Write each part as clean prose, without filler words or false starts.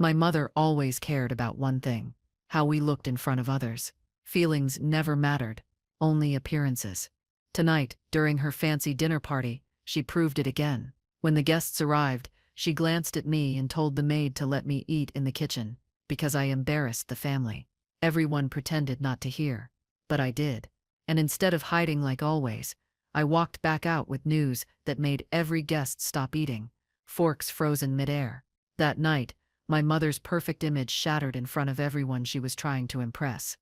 My mother always cared about one thing: how we looked in front of others. Feelings never mattered, only appearances. Tonight, during her fancy dinner party, she proved it again. When the guests arrived, she glanced at me and told the maid to let me eat in the kitchen, because I embarrassed the family. Everyone pretended not to hear, but I did. And instead of hiding like always, I walked back out with news that made every guest stop eating, forks frozen midair. That night, my mother's perfect image shattered in front of everyone she was trying to impress.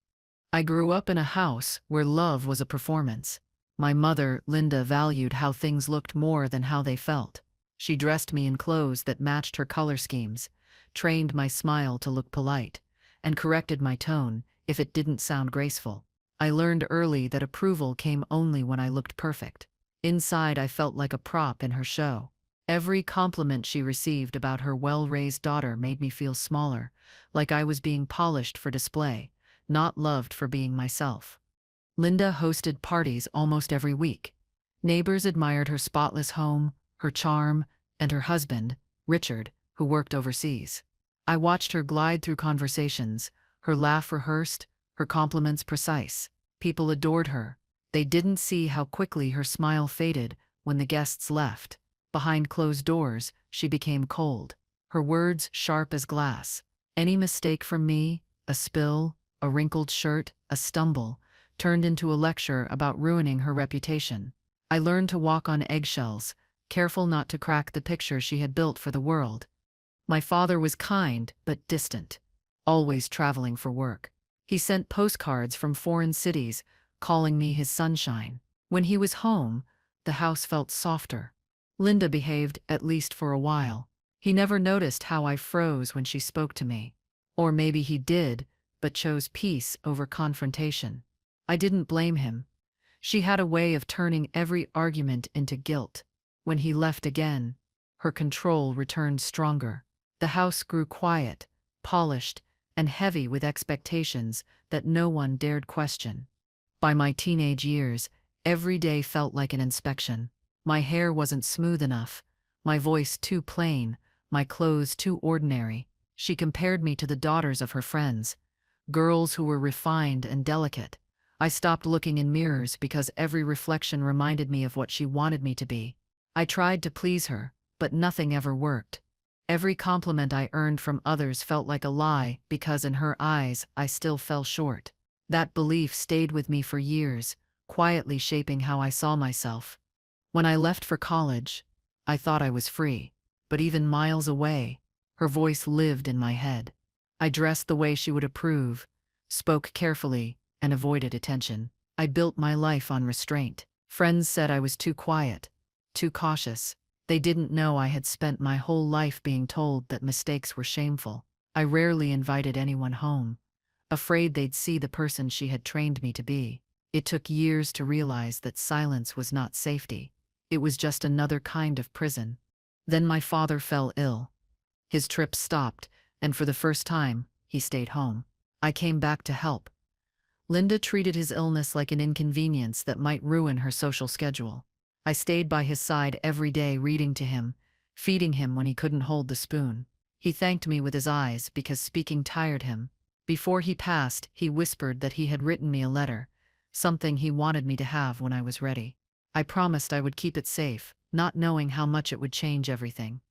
I grew up in a house where love was a performance. My mother, Linda, valued how things looked more than how they felt. She dressed me in clothes that matched her color schemes, trained my smile to look polite, and corrected my tone if it didn't sound graceful. I learned early that approval came only when I looked perfect. Inside, I felt like a prop in her show. Every compliment she received about her well-raised daughter made me feel smaller, like I was being polished for display, not loved for being myself. Linda hosted parties almost every week. Neighbors admired her spotless home, her charm, and her husband, Richard, who worked overseas. I watched her glide through conversations, her laugh rehearsed, her compliments precise. People adored her. They didn't see how quickly her smile faded when the guests left. Behind closed doors, she became cold, her words sharp as glass. Any mistake from me, a spill, a wrinkled shirt, a stumble, turned into a lecture about ruining her reputation. I learned to walk on eggshells, careful not to crack the picture she had built for the world. My father was kind but distant, always traveling for work. He sent postcards from foreign cities, calling me his sunshine. When he was home, the house felt softer. Linda behaved, at least for a while. He never noticed how I froze when she spoke to me. Or maybe he did, but chose peace over confrontation. I didn't blame him. She had a way of turning every argument into guilt. When he left again, her control returned stronger. The house grew quiet, polished, and heavy with expectations that no one dared question. By my teenage years, every day felt like an inspection. My hair wasn't smooth enough, my voice too plain, my clothes too ordinary. She compared me to the daughters of her friends, girls who were refined and delicate. I stopped looking in mirrors because every reflection reminded me of what she wanted me to be. I tried to please her, but nothing ever worked. Every compliment I earned from others felt like a lie because in her eyes I still fell short. That belief stayed with me for years, quietly shaping how I saw myself. When I left for college, I thought I was free, but even miles away, her voice lived in my head. I dressed the way she would approve, spoke carefully, and avoided attention. I built my life on restraint. Friends said I was too quiet, too cautious. They didn't know I had spent my whole life being told that mistakes were shameful. I rarely invited anyone home, afraid they'd see the person she had trained me to be. It took years to realize that silence was not safety. It was just another kind of prison. Then my father fell ill. His trip stopped, and for the first time, he stayed home. I came back to help. Linda treated his illness like an inconvenience that might ruin her social schedule. I stayed by his side every day, reading to him, feeding him when he couldn't hold the spoon. He thanked me with his eyes because speaking tired him. Before he passed, he whispered that he had written me a letter, something he wanted me to have when I was ready. I promised I would keep it safe, not knowing how much it would change everything.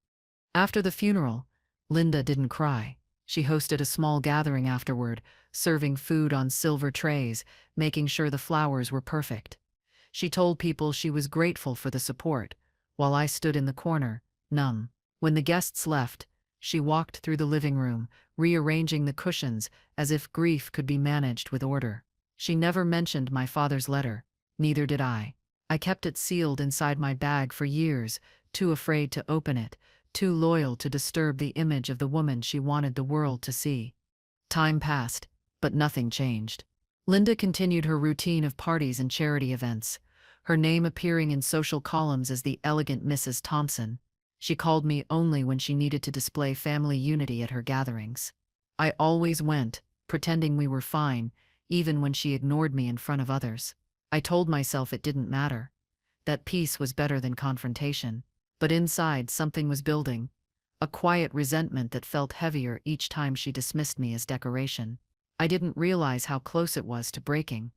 After the funeral, Linda didn't cry. She hosted a small gathering afterward, serving food on silver trays, making sure the flowers were perfect. She told people she was grateful for the support, while I stood in the corner, numb. When the guests left, she walked through the living room, rearranging the cushions as if grief could be managed with order. She never mentioned my father's letter, neither did I. I kept it sealed inside my bag for years, too afraid to open it, too loyal to disturb the image of the woman she wanted the world to see. Time passed, but nothing changed. Linda continued her routine of parties and charity events, her name appearing in social columns as the elegant Mrs. Thompson. She called me only when she needed to display family unity at her gatherings. I always went, pretending we were fine, even when she ignored me in front of others. I told myself it didn't matter, that peace was better than confrontation. But inside, something was building, a quiet resentment that felt heavier each time she dismissed me as decoration. I didn't realize how close it was to breaking.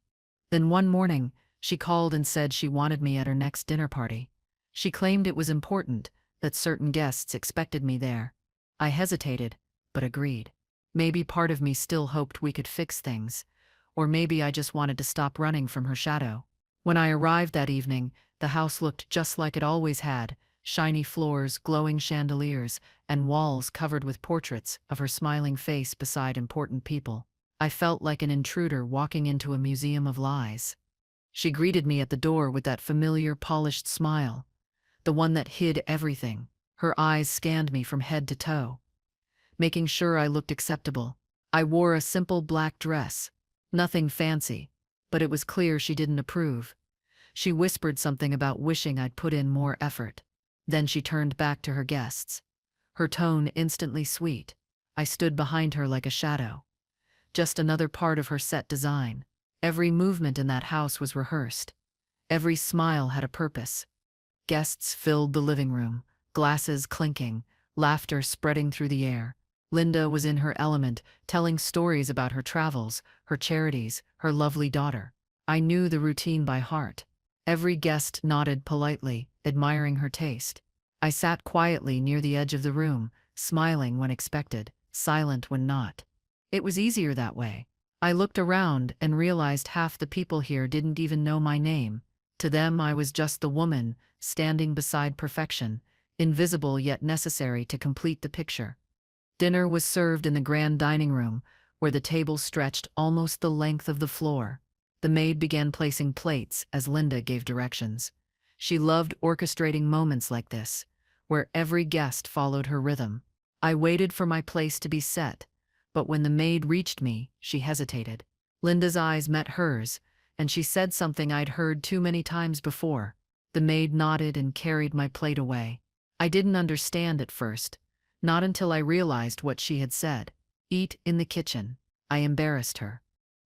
Then one morning, she called and said she wanted me at her next dinner party. She claimed it was important, that certain guests expected me there. I hesitated, but agreed. Maybe part of me still hoped we could fix things, or maybe I just wanted to stop running from her shadow. When I arrived that evening, the house looked just like it always had: shiny floors, glowing chandeliers, and walls covered with portraits of her smiling face beside important people. I felt like an intruder walking into a museum of lies. She greeted me at the door with that familiar, polished smile, the one that hid everything. Her eyes scanned me from head to toe, making sure I looked acceptable. I wore a simple black dress, nothing fancy, but it was clear she didn't approve. She whispered something about wishing I'd put in more effort. Then she turned back to her guests, her tone instantly sweet. I stood behind her like a shadow, just another part of her set design. Every movement in that house was rehearsed. Every smile had a purpose. Guests filled the living room, glasses clinking, laughter spreading through the air. Linda was in her element, telling stories about her travels, her charities, her lovely daughter. I knew the routine by heart. Every guest nodded politely, admiring her taste. I sat quietly near the edge of the room, smiling when expected, silent when not. It was easier that way. I looked around and realized half the people here didn't even know my name. To them, I was just the woman, standing beside perfection, invisible yet necessary to complete the picture. Dinner was served in the grand dining room, where the table stretched almost the length of the floor. The maid began placing plates as Linda gave directions. She loved orchestrating moments like this, where every guest followed her rhythm. I waited for my place to be set, but when the maid reached me, she hesitated. Linda's eyes met hers, and she said something I'd heard too many times before. The maid nodded and carried my plate away. I didn't understand at first, not until I realized what she had said. Eat in the kitchen. I embarrassed her.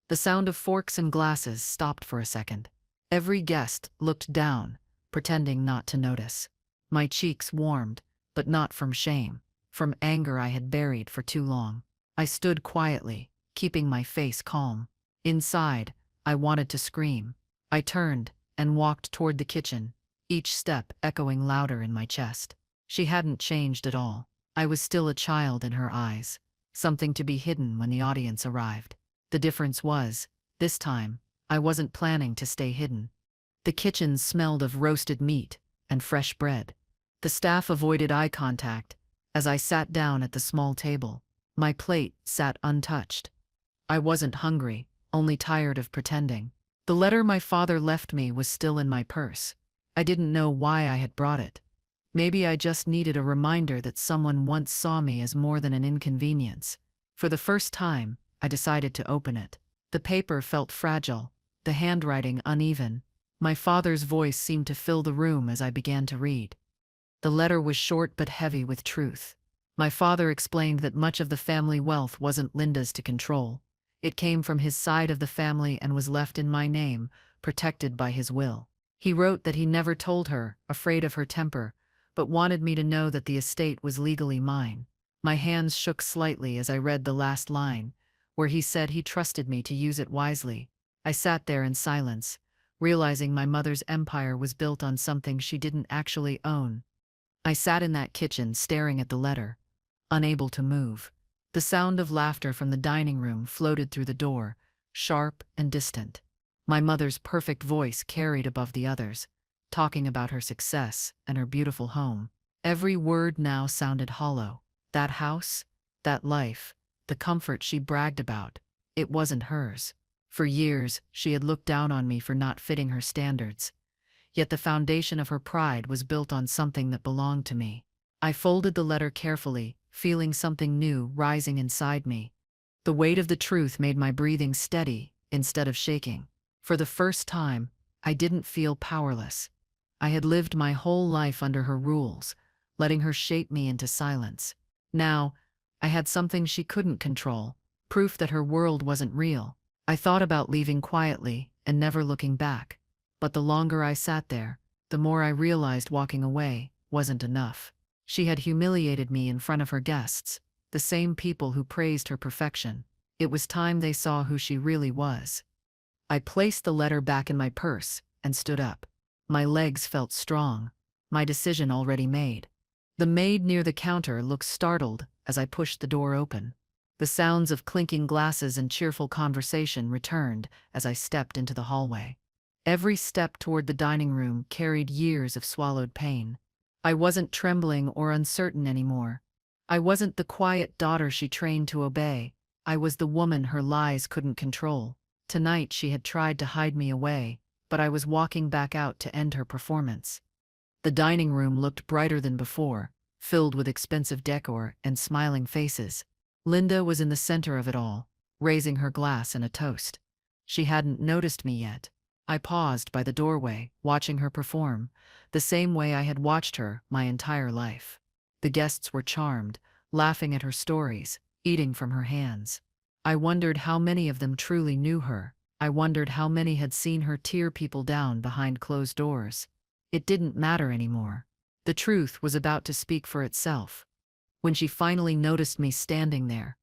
The sound of forks and glasses stopped for a second. Every guest looked down, pretending not to notice. My cheeks warmed, but not from shame, from anger I had buried for too long. I stood quietly, keeping my face calm. Inside, I wanted to scream. I turned and walked toward the kitchen, each step echoing louder in my chest. She hadn't changed at all. I was still a child in her eyes, something to be hidden when the audience arrived. The difference was, this time, I wasn't planning to stay hidden. The kitchen smelled of roasted meat and fresh bread. The staff avoided eye contact as I sat down at the small table. My plate sat untouched. I wasn't hungry, only tired of pretending. The letter my father left me was still in my purse. I didn't know why I had brought it. Maybe I just needed a reminder that someone once saw me as more than an inconvenience. For the first time, I decided to open it. The paper felt fragile, the handwriting uneven. My father's voice seemed to fill the room as I began to read. The letter was short but heavy with truth. My father explained that much of the family wealth wasn't Linda's to control. It came from his side of the family and was left in my name, protected by his will. He wrote that he never told her, afraid of her temper, but wanted me to know that the estate was legally mine. My hands shook slightly as I read the last line, where he said he trusted me to use it wisely. I sat there in silence, realizing my mother's empire was built on something she didn't actually own. I sat in that kitchen staring at the letter, unable to move. The sound of laughter from the dining room floated through the door, sharp and distant. My mother's perfect voice carried above the others, talking about her success and her beautiful home. Every word now sounded hollow. That house, that life, the comfort she bragged about, it wasn't hers. For years, she had looked down on me for not fitting her standards. Yet the foundation of her pride was built on something that belonged to me. I folded the letter carefully, feeling something new rising inside me. The weight of the truth made my breathing steady instead of shaking. For the first time, I didn't feel powerless. I had lived my whole life under her rules, letting her shape me into silence. Now, I had something she couldn't control, proof that her world wasn't real. I thought about leaving quietly and never looking back. But the longer I sat there, the more I realized walking away wasn't enough. She had humiliated me in front of her guests, the same people who praised her perfection. It was time they saw who she really was. I placed the letter back in my purse and stood up. My legs felt strong, my decision already made. The maid near the counter looked startled as I pushed the door open. The sounds of clinking glasses and cheerful conversation returned as I stepped into the hallway. Every step toward the dining room carried years of swallowed pain. I wasn't trembling or uncertain anymore. I wasn't the quiet daughter she trained to obey. I was the woman her lies couldn't control. Tonight she had tried to hide me away, but I was walking back out to end her performance. The dining room looked brighter than before, filled with expensive decor and smiling faces. Linda was in the center of it all, raising her glass in a toast. She hadn't noticed me yet. I paused by the doorway, watching her perform, the same way I had watched her my entire life. The guests were charmed, laughing at her stories, eating from her hands. I wondered how many of them truly knew her. I wondered how many had seen her tear people down behind closed doors. It didn't matter anymore. The truth was about to speak for itself. When she finally noticed me standing there,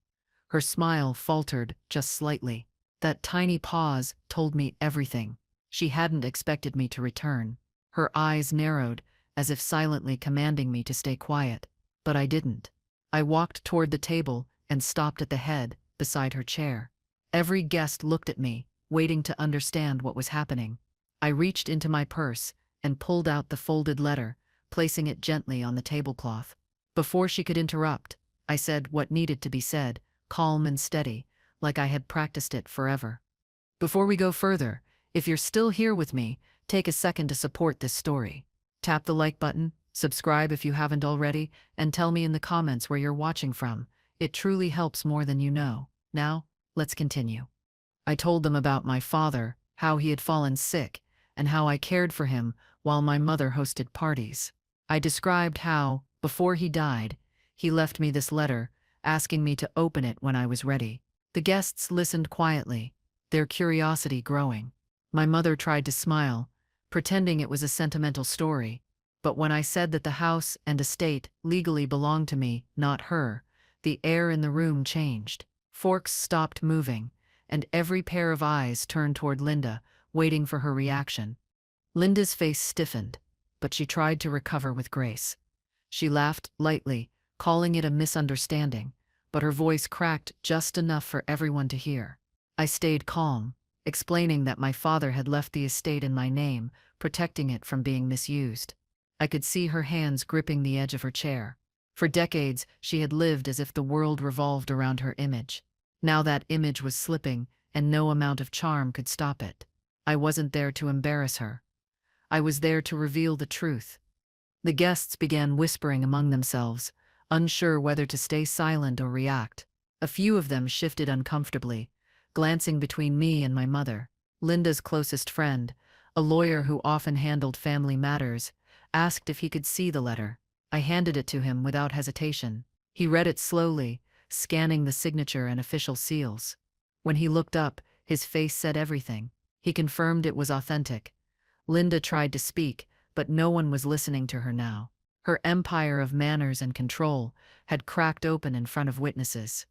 her smile faltered just slightly. That tiny pause told me everything. She hadn't expected me to return. Her eyes narrowed, as if silently commanding me to stay quiet. But I didn't. I walked toward the table and stopped at the head, beside her chair. Every guest looked at me, waiting to understand what was happening. I reached into my purse and pulled out the folded letter, placing it gently on the tablecloth. Before she could interrupt, I said what needed to be said, calm and steady, like I had practiced it forever. Before we go further, if you're still here with me, take a second to support this story. Tap the like button, subscribe if you haven't already, and tell me in the comments where you're watching from. It truly helps more than you know. Now, let's continue. I told them about my father, how he had fallen sick, and how I cared for him while my mother hosted parties. I described how, before he died, he left me this letter, asking me to open it when I was ready. The guests listened quietly, their curiosity growing. My mother tried to smile, pretending it was a sentimental story, but when I said that the house and estate legally belonged to me, not her, the air in the room changed. Forks stopped moving, and every pair of eyes turned toward Linda, waiting for her reaction. Linda's face stiffened, but she tried to recover with grace. She laughed lightly, calling it a misunderstanding, but her voice cracked just enough for everyone to hear. I stayed calm, explaining that my father had left the estate in my name, protecting it from being misused. I could see her hands gripping the edge of her chair. For decades, she had lived as if the world revolved around her image. Now that image was slipping, and no amount of charm could stop it. I wasn't there to embarrass her. I was there to reveal the truth. The guests began whispering among themselves, unsure whether to stay silent or react. A few of them shifted uncomfortably, glancing between me and my mother. Linda's closest friend, a lawyer who often handled family matters, asked if he could see the letter. I handed it to him without hesitation. He read it slowly, scanning the signature and official seals. When he looked up, his face said everything. He confirmed it was authentic. Linda tried to speak, but no one was listening to her now. Her empire of manners and control had cracked open in front of witnesses.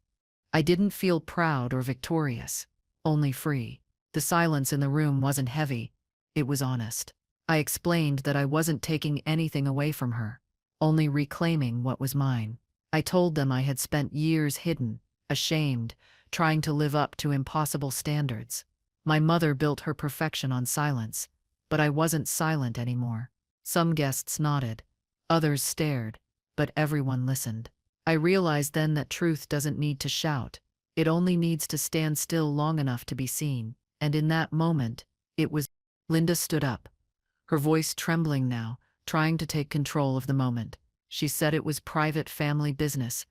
I didn't feel proud or victorious, only free. The silence in the room wasn't heavy, it was honest. I explained that I wasn't taking anything away from her, only reclaiming what was mine. I told them I had spent years hidden, ashamed, trying to live up to impossible standards. My mother built her perfection on silence, but I wasn't silent anymore. Some guests nodded, others stared, but everyone listened. I realized then that truth doesn't need to shout. It only needs to stand still long enough to be seen. And in that moment, it was. Linda stood up, her voice trembling now, trying to take control of the moment. She said it was private family business,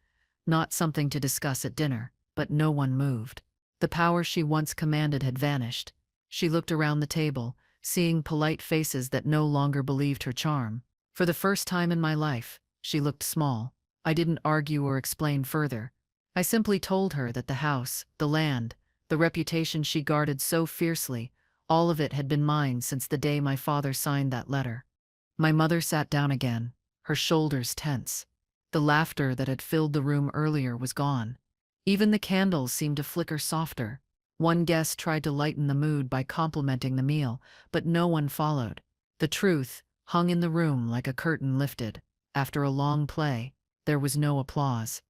not something to discuss at dinner, but no one moved. The power she once commanded had vanished. She looked around the table, seeing polite faces that no longer believed her charm. For the first time in my life, she looked small. I didn't argue or explain further. I simply told her that the house, the land, the reputation she guarded so fiercely, all of it had been mine since the day my father signed that letter. My mother sat down again, her shoulders tense. The laughter that had filled the room earlier was gone. Even the candles seemed to flicker softer. One guest tried to lighten the mood by complimenting the meal, but no one followed. The truth hung in the room like a curtain lifted. After a long play, there was no applause.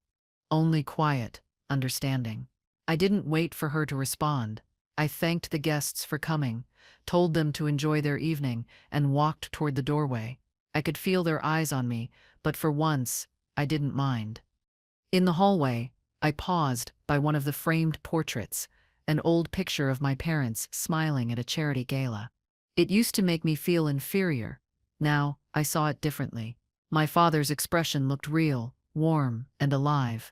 Only quiet, understanding. I didn't wait for her to respond. I thanked the guests for coming, told them to enjoy their evening, and walked toward the doorway. I could feel their eyes on me, but for once, I didn't mind. In the hallway, I paused by one of the framed portraits, an old picture of my parents smiling at a charity gala. It used to make me feel inferior. Now, I saw it differently. My father's expression looked real, warm, and alive,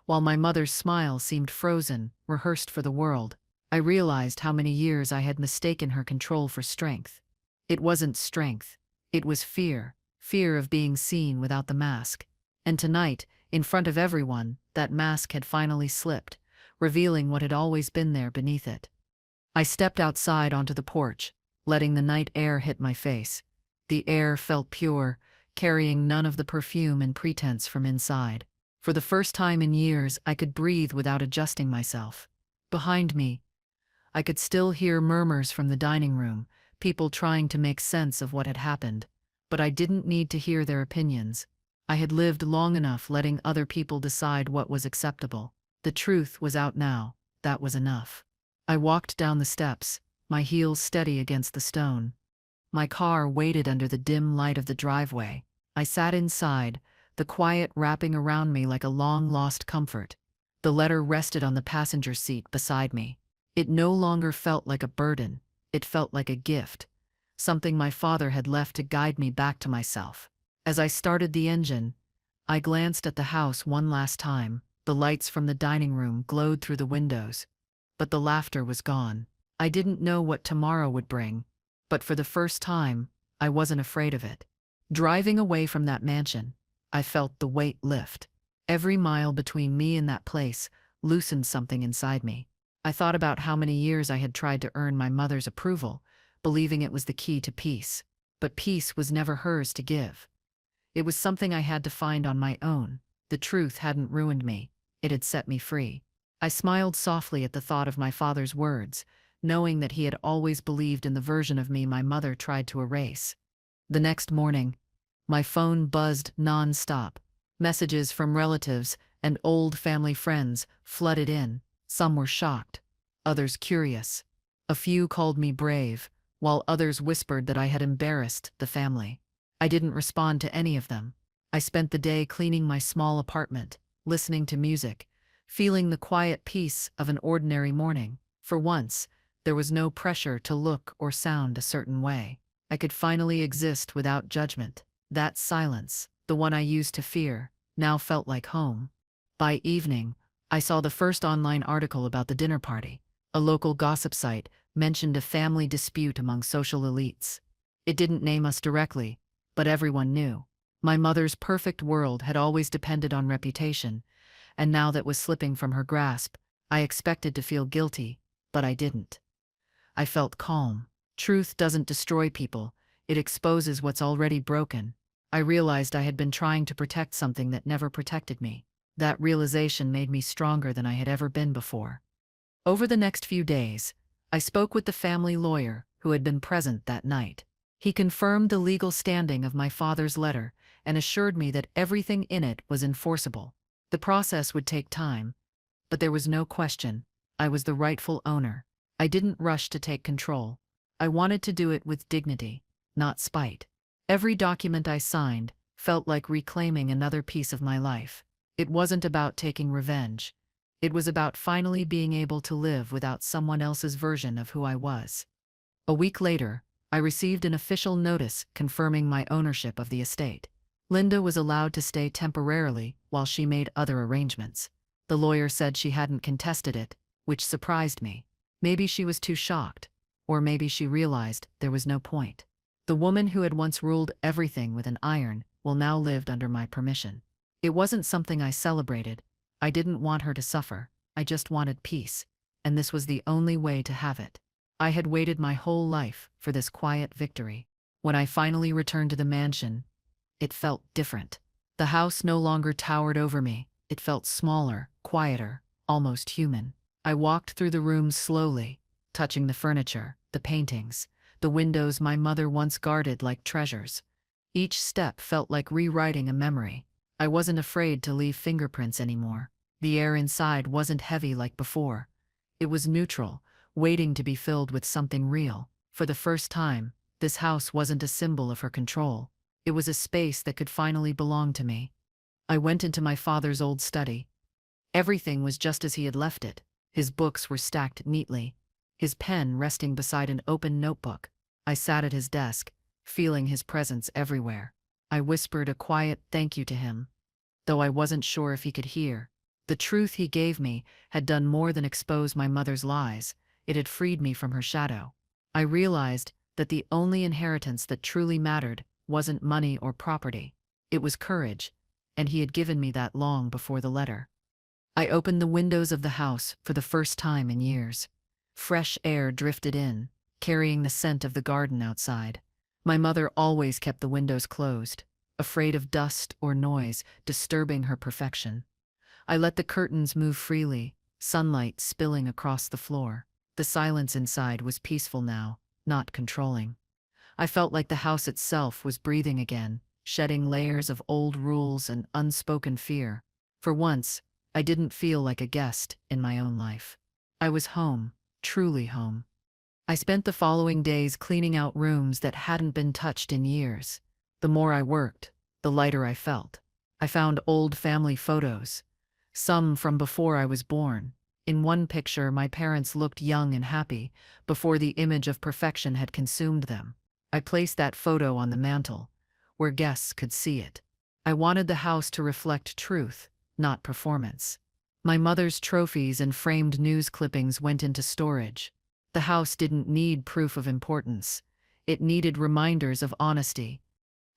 while my mother's smile seemed frozen, rehearsed for the world. I realized how many years I had mistaken her control for strength. It wasn't strength. It was fear. Fear of being seen without the mask. And tonight, in front of everyone, that mask had finally slipped, revealing what had always been there beneath it. I stepped outside onto the porch, letting the night air hit my face. The air felt pure, carrying none of the perfume and pretense from inside. For the first time in years, I could breathe without adjusting myself. Behind me, I could still hear murmurs from the dining room, people trying to make sense of what had happened. But I didn't need to hear their opinions. I had lived long enough letting other people decide what was acceptable. The truth was out now. That was enough. I walked down the steps, my heels steady against the stone. My car waited under the dim light of the driveway. I sat inside, the quiet wrapping around me like a long-lost comfort. The letter rested on the passenger seat beside me. It no longer felt like a burden. It felt like a gift, something my father had left to guide me back to myself. As I started the engine, I glanced at the house one last time. The lights from the dining room glowed through the windows, but the laughter was gone. I didn't know what tomorrow would bring, but for the first time, I wasn't afraid of it. Driving away from that mansion, I felt the weight lift. Every mile between me and that place loosened something inside me. I thought about how many years I had tried to earn my mother's approval, believing it was the key to peace. But peace was never hers to give. It was something I had to find on my own. The truth hadn't ruined me. It had set me free. I smiled softly at the thought of my father's words, knowing that he had always believed in the version of me my mother tried to erase. The next morning, my phone buzzed non-stop. Messages from relatives and old family friends flooded in. Some were shocked, others curious. A few called me brave, while others whispered that I had embarrassed the family. I didn't respond to any of them. I spent the day cleaning my small apartment, listening to music, feeling the quiet peace of an ordinary morning. For once, there was no pressure to look or sound a certain way. I could finally exist without judgment. That silence, the one I used to fear, now felt like home. By evening, I saw the first online article about the dinner party. A local gossip site mentioned a family dispute among social elites. It didn't name us directly, but everyone knew. My mother's perfect world had always depended on reputation, and now that was slipping from her grasp, I expected to feel guilty, but I didn't. I felt calm. Truth doesn't destroy people, it exposes what's already broken. I realized I had been trying to protect something that never protected me. That realization made me stronger than I had ever been before. Over the next few days, I spoke with the family lawyer who had been present that night. He confirmed the legal standing of my father's letter and assured me that everything in it was enforceable. The process would take time, but there was no question. I was the rightful owner. I didn't rush to take control. I wanted to do it with dignity, not spite. Every document I signed felt like reclaiming another piece of my life. It wasn't about taking revenge. It was about finally being able to live without someone else's version of who I was. A week later, I received an official notice confirming my ownership of the estate. Linda was allowed to stay temporarily while she made other arrangements. The lawyer said she hadn't contested it, which surprised me. Maybe she was too shocked, or maybe she realized there was no point. The woman who had once ruled everything with an iron will now lived under my permission. It wasn't something I celebrated. I didn't want her to suffer. I just wanted peace, and this was the only way to have it. I had waited my whole life for this quiet victory. When I finally returned to the mansion, it felt different. The house no longer towered over me. It felt smaller, quieter, almost human. I walked through the rooms slowly, touching the furniture, the paintings, the windows my mother once guarded like treasures. Each step felt like rewriting a memory. I wasn't afraid to leave fingerprints anymore. The air inside wasn't heavy like before. It was neutral, waiting to be filled with something real. For the first time, this house wasn't a symbol of her control. It was a space that could finally belong to me. I went into my father's old study. Everything was just as he had left it. His books were stacked neatly, his pen resting beside an open notebook. I sat at his desk, feeling his presence everywhere. I whispered a quiet thank you to him, though I wasn't sure if he could hear. The truth he gave me had done more than expose my mother's lies. It had freed me from her shadow. I realized that the only inheritance that truly mattered wasn't money or property. It was courage, and he had given me that long before the letter. I opened the windows of the house for the first time in years. Fresh air drifted in, carrying the scent of the garden outside. My mother always kept the windows closed, afraid of dust or noise disturbing her perfection. I let the curtains move freely, sunlight spilling across the floor. The silence inside was peaceful now, not controlling. I felt like the house itself was breathing again, shedding layers of old rules and unspoken fear. For once, I didn't feel like a guest in my own life. I was home, truly home. I spent the following days cleaning out rooms that hadn't been touched in years. The more I worked, the lighter I felt. I found old family photos, some from before I was born. In one picture, my parents looked young and happy, before the image of perfection had consumed them. I placed that photo on the mantel, where guests could see it. I wanted the house to reflect truth, not performance. My mother's trophies and framed news clippings went into storage. The house didn't need proof of importance. It needed reminders of honesty.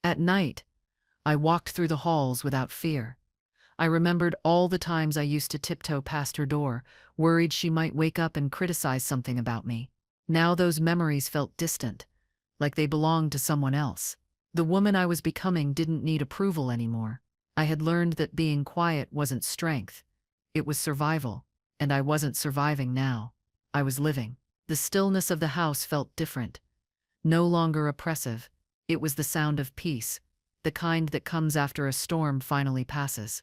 At night, I walked through the halls without fear. I remembered all the times I used to tiptoe past her door, worried she might wake up and criticize something about me. Now those memories felt distant, like they belonged to someone else. The woman I was becoming didn't need approval anymore. I had learned that being quiet wasn't strength. It was survival, and I wasn't surviving now. I was living. The stillness of the house felt different, no longer oppressive. It was the sound of peace, the kind that comes after a storm finally passes.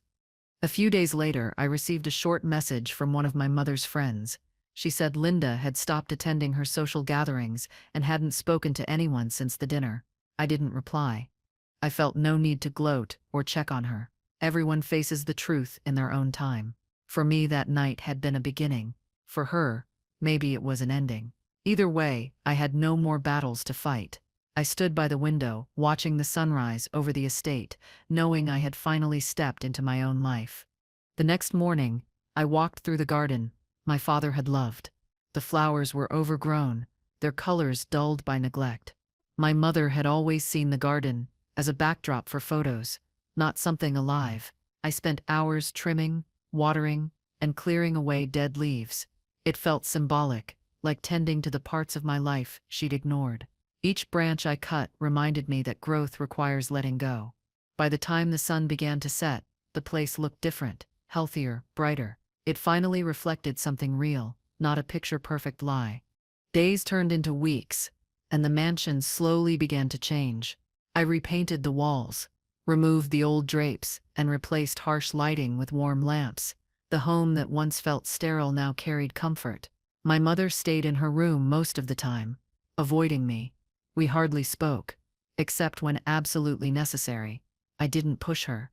A few days later, I received a short message from one of my mother's friends. She said Linda had stopped attending her social gatherings and hadn't spoken to anyone since the dinner. I didn't reply. I felt no need to gloat or check on her. Everyone faces the truth in their own time. For me, that night had been a beginning. For her, maybe it was an ending. Either way, I had no more battles to fight. I stood by the window, watching the sunrise over the estate, knowing I had finally stepped into my own life. The next morning, I walked through the garden my father had loved. The flowers were overgrown, their colors dulled by neglect. My mother had always seen the garden as a backdrop for photos, not something alive. I spent hours trimming, watering, and clearing away dead leaves. It felt symbolic, like tending to the parts of my life she'd ignored. Each branch I cut reminded me that growth requires letting go. By the time the sun began to set, the place looked different, healthier, brighter. It finally reflected something real, not a picture-perfect lie. Days turned into weeks, and the mansion slowly began to change. I repainted the walls, removed the old drapes, and replaced harsh lighting with warm lamps. The home that once felt sterile now carried comfort. My mother stayed in her room most of the time, avoiding me. We hardly spoke, except when absolutely necessary. I didn't push her.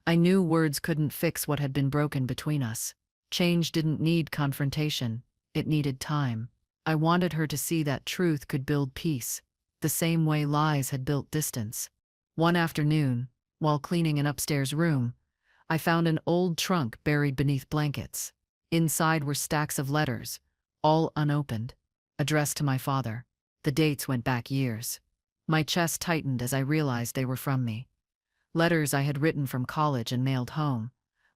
I knew words couldn't fix what had been broken between us. Change didn't need confrontation, it needed time. I wanted her to see that truth could build peace, the same way lies had built distance. One afternoon, while cleaning an upstairs room, I found an old trunk buried beneath blankets. Inside were stacks of letters, all unopened, addressed to my father. The dates went back years. My chest tightened as I realized they were from me. Letters I had written from college and mailed home.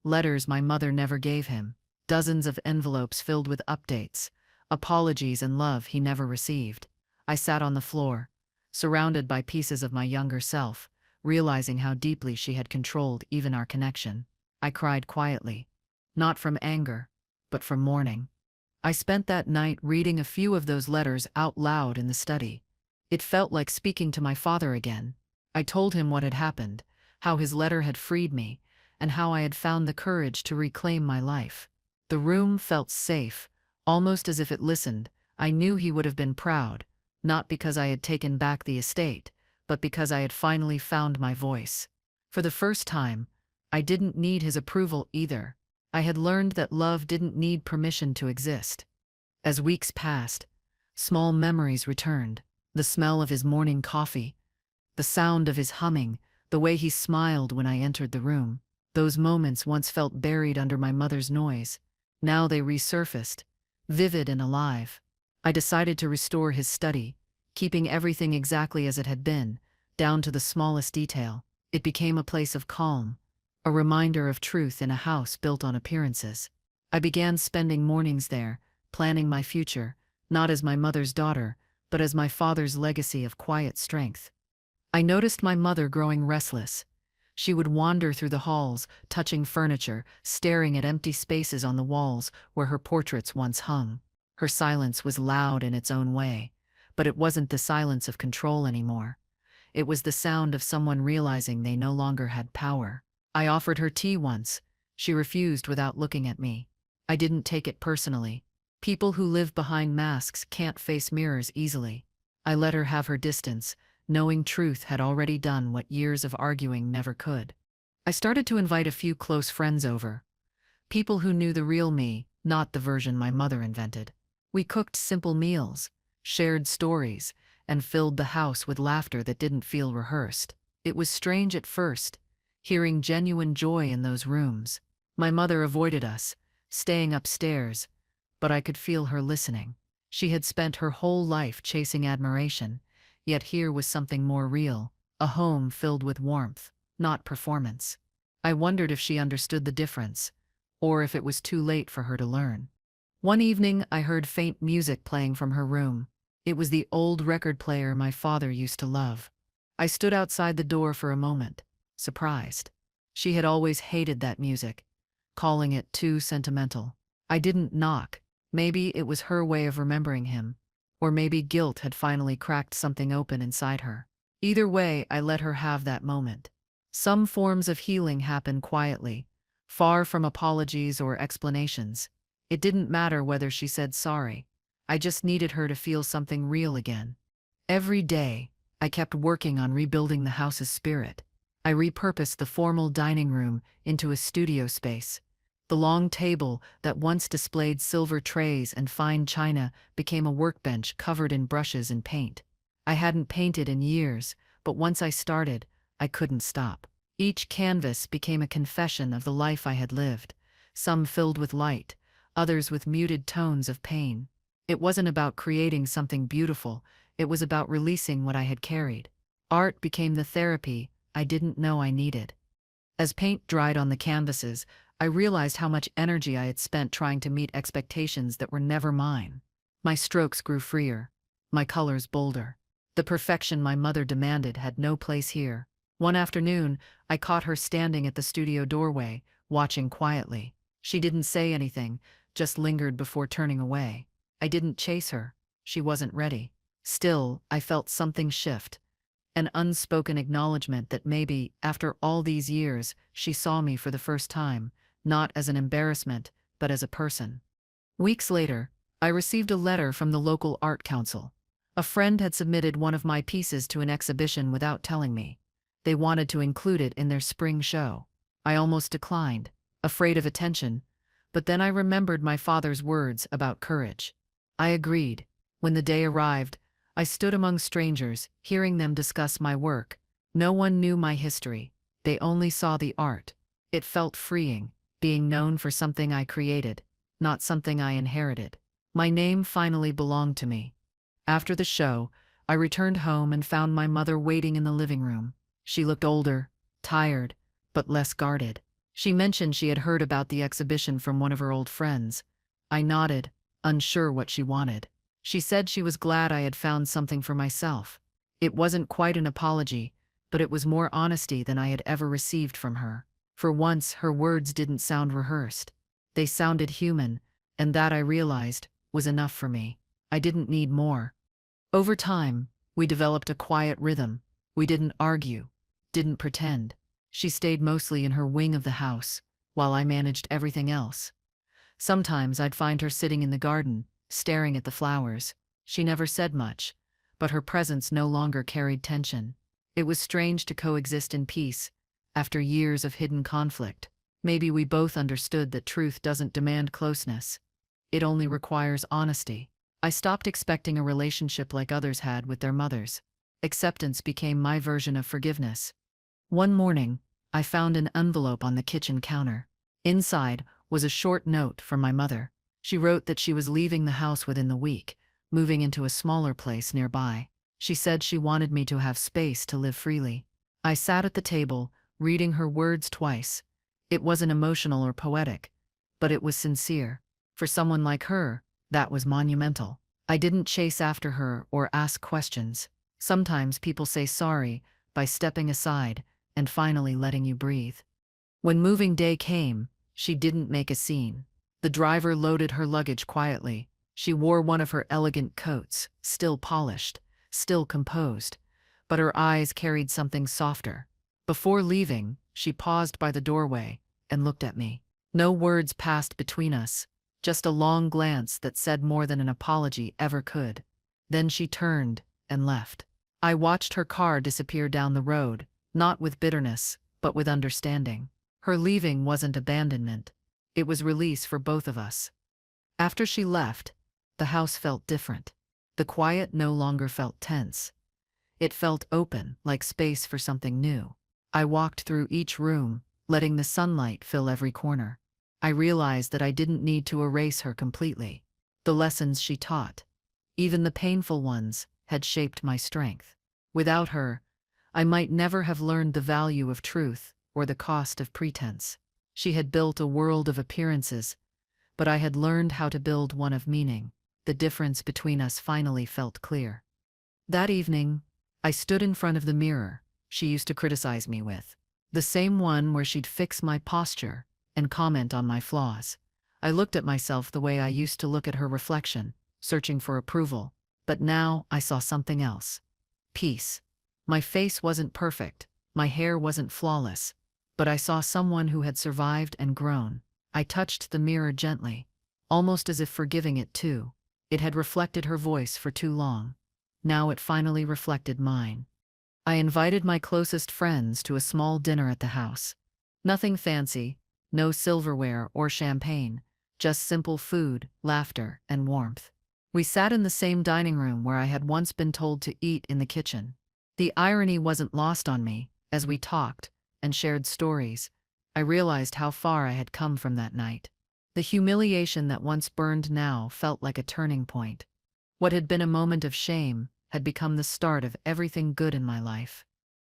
Letters my mother never gave him. Dozens of envelopes filled with updates, apologies and love he never received. I sat on the floor, surrounded by pieces of my younger self, realizing how deeply she had controlled even our connection. I cried quietly, not from anger, but from mourning. I spent that night reading a few of those letters out loud in the study. It felt like speaking to my father again. I told him what had happened, how his letter had freed me, and how I had found the courage to reclaim my life. The room felt safe, almost as if it listened. I knew he would have been proud, not because I had taken back the estate, but because I had finally found my voice. For the first time, I didn't need his approval either. I had learned that love didn't need permission to exist. As weeks passed, small memories returned. The smell of his morning coffee, the sound of his humming, the way he smiled when I entered the room. Those moments once felt buried under my mother's noise. Now they resurfaced, vivid and alive. I decided to restore his study, keeping everything exactly as it had been, down to the smallest detail. It became a place of calm, a reminder of truth in a house built on appearances. I began spending mornings there, planning my future, not as my mother's daughter, but as my father's legacy of quiet strength. I noticed my mother growing restless. She would wander through the halls, touching furniture, staring at empty spaces on the walls where her portraits once hung. Her silence was loud in its own way, but it wasn't the silence of control anymore. It was the sound of someone realizing they no longer had power. I offered her tea once. She refused without looking at me. I didn't take it personally. People who live behind masks can't face mirrors easily. I let her have her distance, knowing truth had already done what years of arguing never could. I started to invite a few close friends over. People who knew the real me, not the version my mother invented. We cooked simple meals, shared stories, and filled the house with laughter that didn't feel rehearsed. It was strange at first, hearing genuine joy in those rooms. My mother avoided us, staying upstairs, but I could feel her listening. She had spent her whole life chasing admiration, yet here was something more real, a home filled with warmth, not performance. I wondered if she understood the difference, or if it was too late for her to learn. One evening, I heard faint music playing from her room. It was the old record player my father used to love. I stood outside the door for a moment, surprised. She had always hated that music, calling it too sentimental. I didn't knock. Maybe it was her way of remembering him, or maybe guilt had finally cracked something open inside her. Either way, I let her have that moment. Some forms of healing happen quietly, far from apologies or explanations. It didn't matter whether she said sorry. I just needed her to feel something real again. Every day, I kept working on rebuilding the house's spirit. I repurposed the formal dining room into a studio space. The long table that once displayed silver trays and fine china became a workbench covered in brushes and paint. I hadn't painted in years, but once I started, I couldn't stop. Each canvas became a confession of the life I had lived, some filled with light, others with muted tones of pain. It wasn't about creating something beautiful, it was about releasing what I had carried. Art became the therapy I didn't know I needed. As paint dried on the canvases, I realized how much energy I had spent trying to meet expectations that were never mine. My strokes grew freer, my colors bolder. The perfection my mother demanded had no place here. One afternoon, I caught her standing at the studio doorway, watching quietly. She didn't say anything, just lingered before turning away. I didn't chase her. She wasn't ready. Still, I felt something shift. An unspoken acknowledgement that maybe, after all these years, she saw me for the first time, not as an embarrassment, but as a person. Weeks later, I received a letter from the local art council. A friend had submitted one of my pieces to an exhibition without telling me. They wanted to include it in their spring show. I almost declined, afraid of attention, but then I remembered my father's words about courage. I agreed. When the day arrived, I stood among strangers, hearing them discuss my work. No one knew my history. They only saw the art. It felt freeing, being known for something I created, not something I inherited. My name finally belonged to me. After the show, I returned home and found my mother waiting in the living room. She looked older, tired, but less guarded. She mentioned she had heard about the exhibition from one of her old friends. I nodded, unsure what she wanted. She said she was glad I had found something for myself. It wasn't quite an apology, but it was more honesty than I had ever received from her. For once, her words didn't sound rehearsed. They sounded human, and that, I realized, was enough for me. I didn't need more. Over time, we developed a quiet rhythm. We didn't argue, didn't pretend. She stayed mostly in her wing of the house, while I managed everything else. Sometimes I'd find her sitting in the garden, staring at the flowers. She never said much, but her presence no longer carried tension. It was strange to coexist in peace, after years of hidden conflict. Maybe we both understood that truth doesn't demand closeness. It only requires honesty. I stopped expecting a relationship like others had with their mothers. Acceptance became my version of forgiveness. One morning, I found an envelope on the kitchen counter. Inside was a short note from my mother. She wrote that she was leaving the house within the week, moving into a smaller place nearby. She said she wanted me to have space to live freely. I sat at the table, reading her words twice. It wasn't emotional or poetic, but it was sincere. For someone like her, that was monumental. I didn't chase after her or ask questions. Sometimes people say sorry by stepping aside and finally letting you breathe. When moving day came, she didn't make a scene. The driver loaded her luggage quietly. She wore one of her elegant coats, still polished, still composed, but her eyes carried something softer. Before leaving, she paused by the doorway and looked at me. No words passed between us, just a long glance that said more than an apology ever could. Then she turned and left. I watched her car disappear down the road, not with bitterness, but with understanding. Her leaving wasn't abandonment. It was release for both of us. After she left, the house felt different. The quiet no longer felt tense. It felt open, like space for something new. I walked through each room, letting the sunlight fill every corner. I realized that I didn't need to erase her completely. The lessons she taught, even the painful ones, had shaped my strength. Without her, I might never have learned the value of truth or the cost of pretense. She had built a world of appearances, but I had learned how to build one of meaning. The difference between us finally felt clear. That evening, I stood in front of the mirror she used to criticize me with. The same one where she'd fix my posture and comment on my flaws. I looked at myself the way I used to look at her reflection, searching for approval. But now I saw something else. Peace. My face wasn't perfect, my hair wasn't flawless, but I saw someone who had survived and grown. I touched the mirror gently, almost as if forgiving it too. It had reflected her voice for too long. Now it finally reflected mine. I invited my closest friends to a small dinner at the house. Nothing fancy, no silverware or champagne, just simple food, laughter, and warmth. We sat in the same dining room where I had once been told to eat in the kitchen. The irony wasn't lost on me. As we talked and shared stories, I realized how far I had come from that night. The humiliation that once burned now felt like a turning point. What had been a moment of shame had become the start of everything good in my life.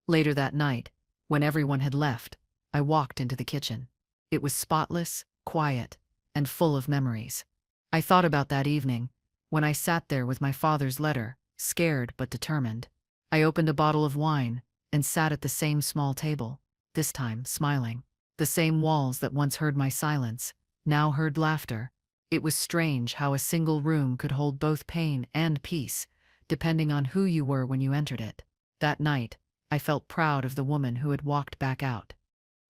Later that night, when everyone had left, I walked into the kitchen. It was spotless, quiet, and full of memories. I thought about that evening, when I sat there with my father's letter, scared but determined. I opened a bottle of wine and sat at the same small table, this time smiling. The same walls that once heard my silence, now heard laughter. It was strange how a single room could hold both pain and peace, depending on who you were when you entered it. That night, I felt proud of the woman who had walked back out.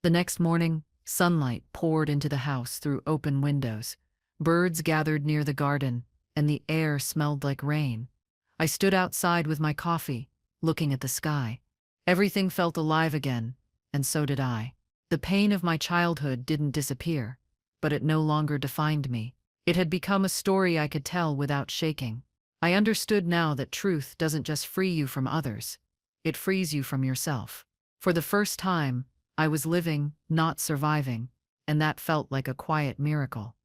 The next morning, sunlight poured into the house through open windows. Birds gathered near the garden, and the air smelled like rain. I stood outside with my coffee, looking at the sky. Everything felt alive again, and so did I. The pain of my childhood didn't disappear, but it no longer defined me. It had become a story I could tell without shaking. I understood now that truth doesn't just free you from others, it frees you from yourself. For the first time, I was living, not surviving, and that felt like a quiet miracle.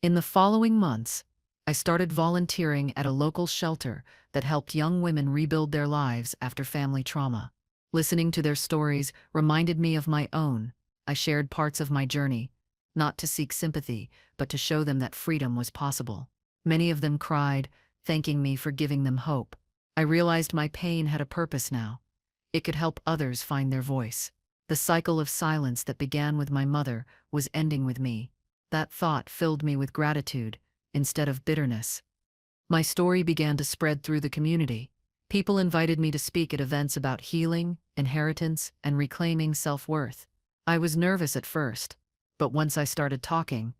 In the following months, I started volunteering at a local shelter that helped young women rebuild their lives after family trauma. Listening to their stories reminded me of my own. I shared parts of my journey, not to seek sympathy, but to show them that freedom was possible. Many of them cried, thanking me for giving them hope. I realized my pain had a purpose now. it could help others find their voice. The cycle of silence that began with my mother was ending with me. That thought filled me with gratitude instead of bitterness. My story began to spread through the community. People invited me to speak at events about healing, inheritance, and reclaiming self-worth. I was nervous at first, but once I started talking,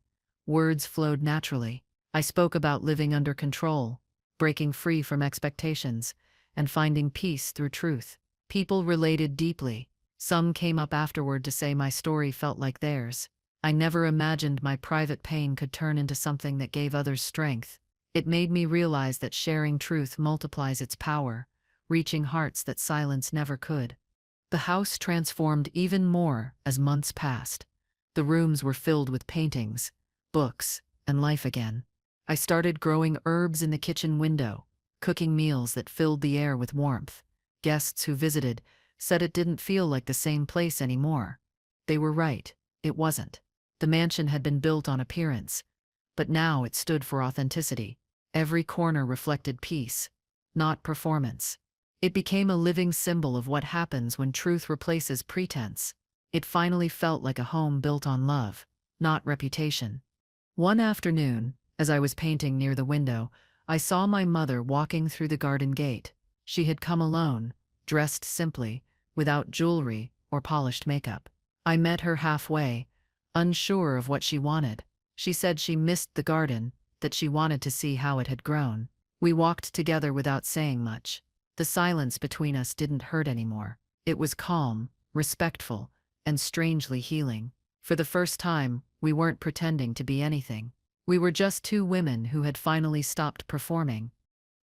words flowed naturally. I spoke about living under control, breaking free from expectations, and finding peace through truth. People related deeply. Some came up afterward to say my story felt like theirs. I never imagined my private pain could turn into something that gave others strength. It made me realize that sharing truth multiplies its power, reaching hearts that silence never could. The house transformed even more as months passed. The rooms were filled with paintings, books, and life again. I started growing herbs in the kitchen window, cooking meals that filled the air with warmth. Guests who visited said it didn't feel like the same place anymore. They were right, it wasn't. The mansion had been built on appearance, but now it stood for authenticity. Every corner reflected peace, not performance. It became a living symbol of what happens when truth replaces pretense. It finally felt like a home built on love, not reputation. One afternoon, as I was painting near the window, I saw my mother walking through the garden gate. She had come alone, dressed simply, without jewelry or polished makeup. I met her halfway, unsure of what she wanted. She said she missed the garden, that she wanted to see how it had grown. We walked together without saying much. The silence between us didn't hurt anymore. It was calm, respectful, and strangely healing. For the first time, we weren't pretending to be anything. We were just two women who had finally stopped performing.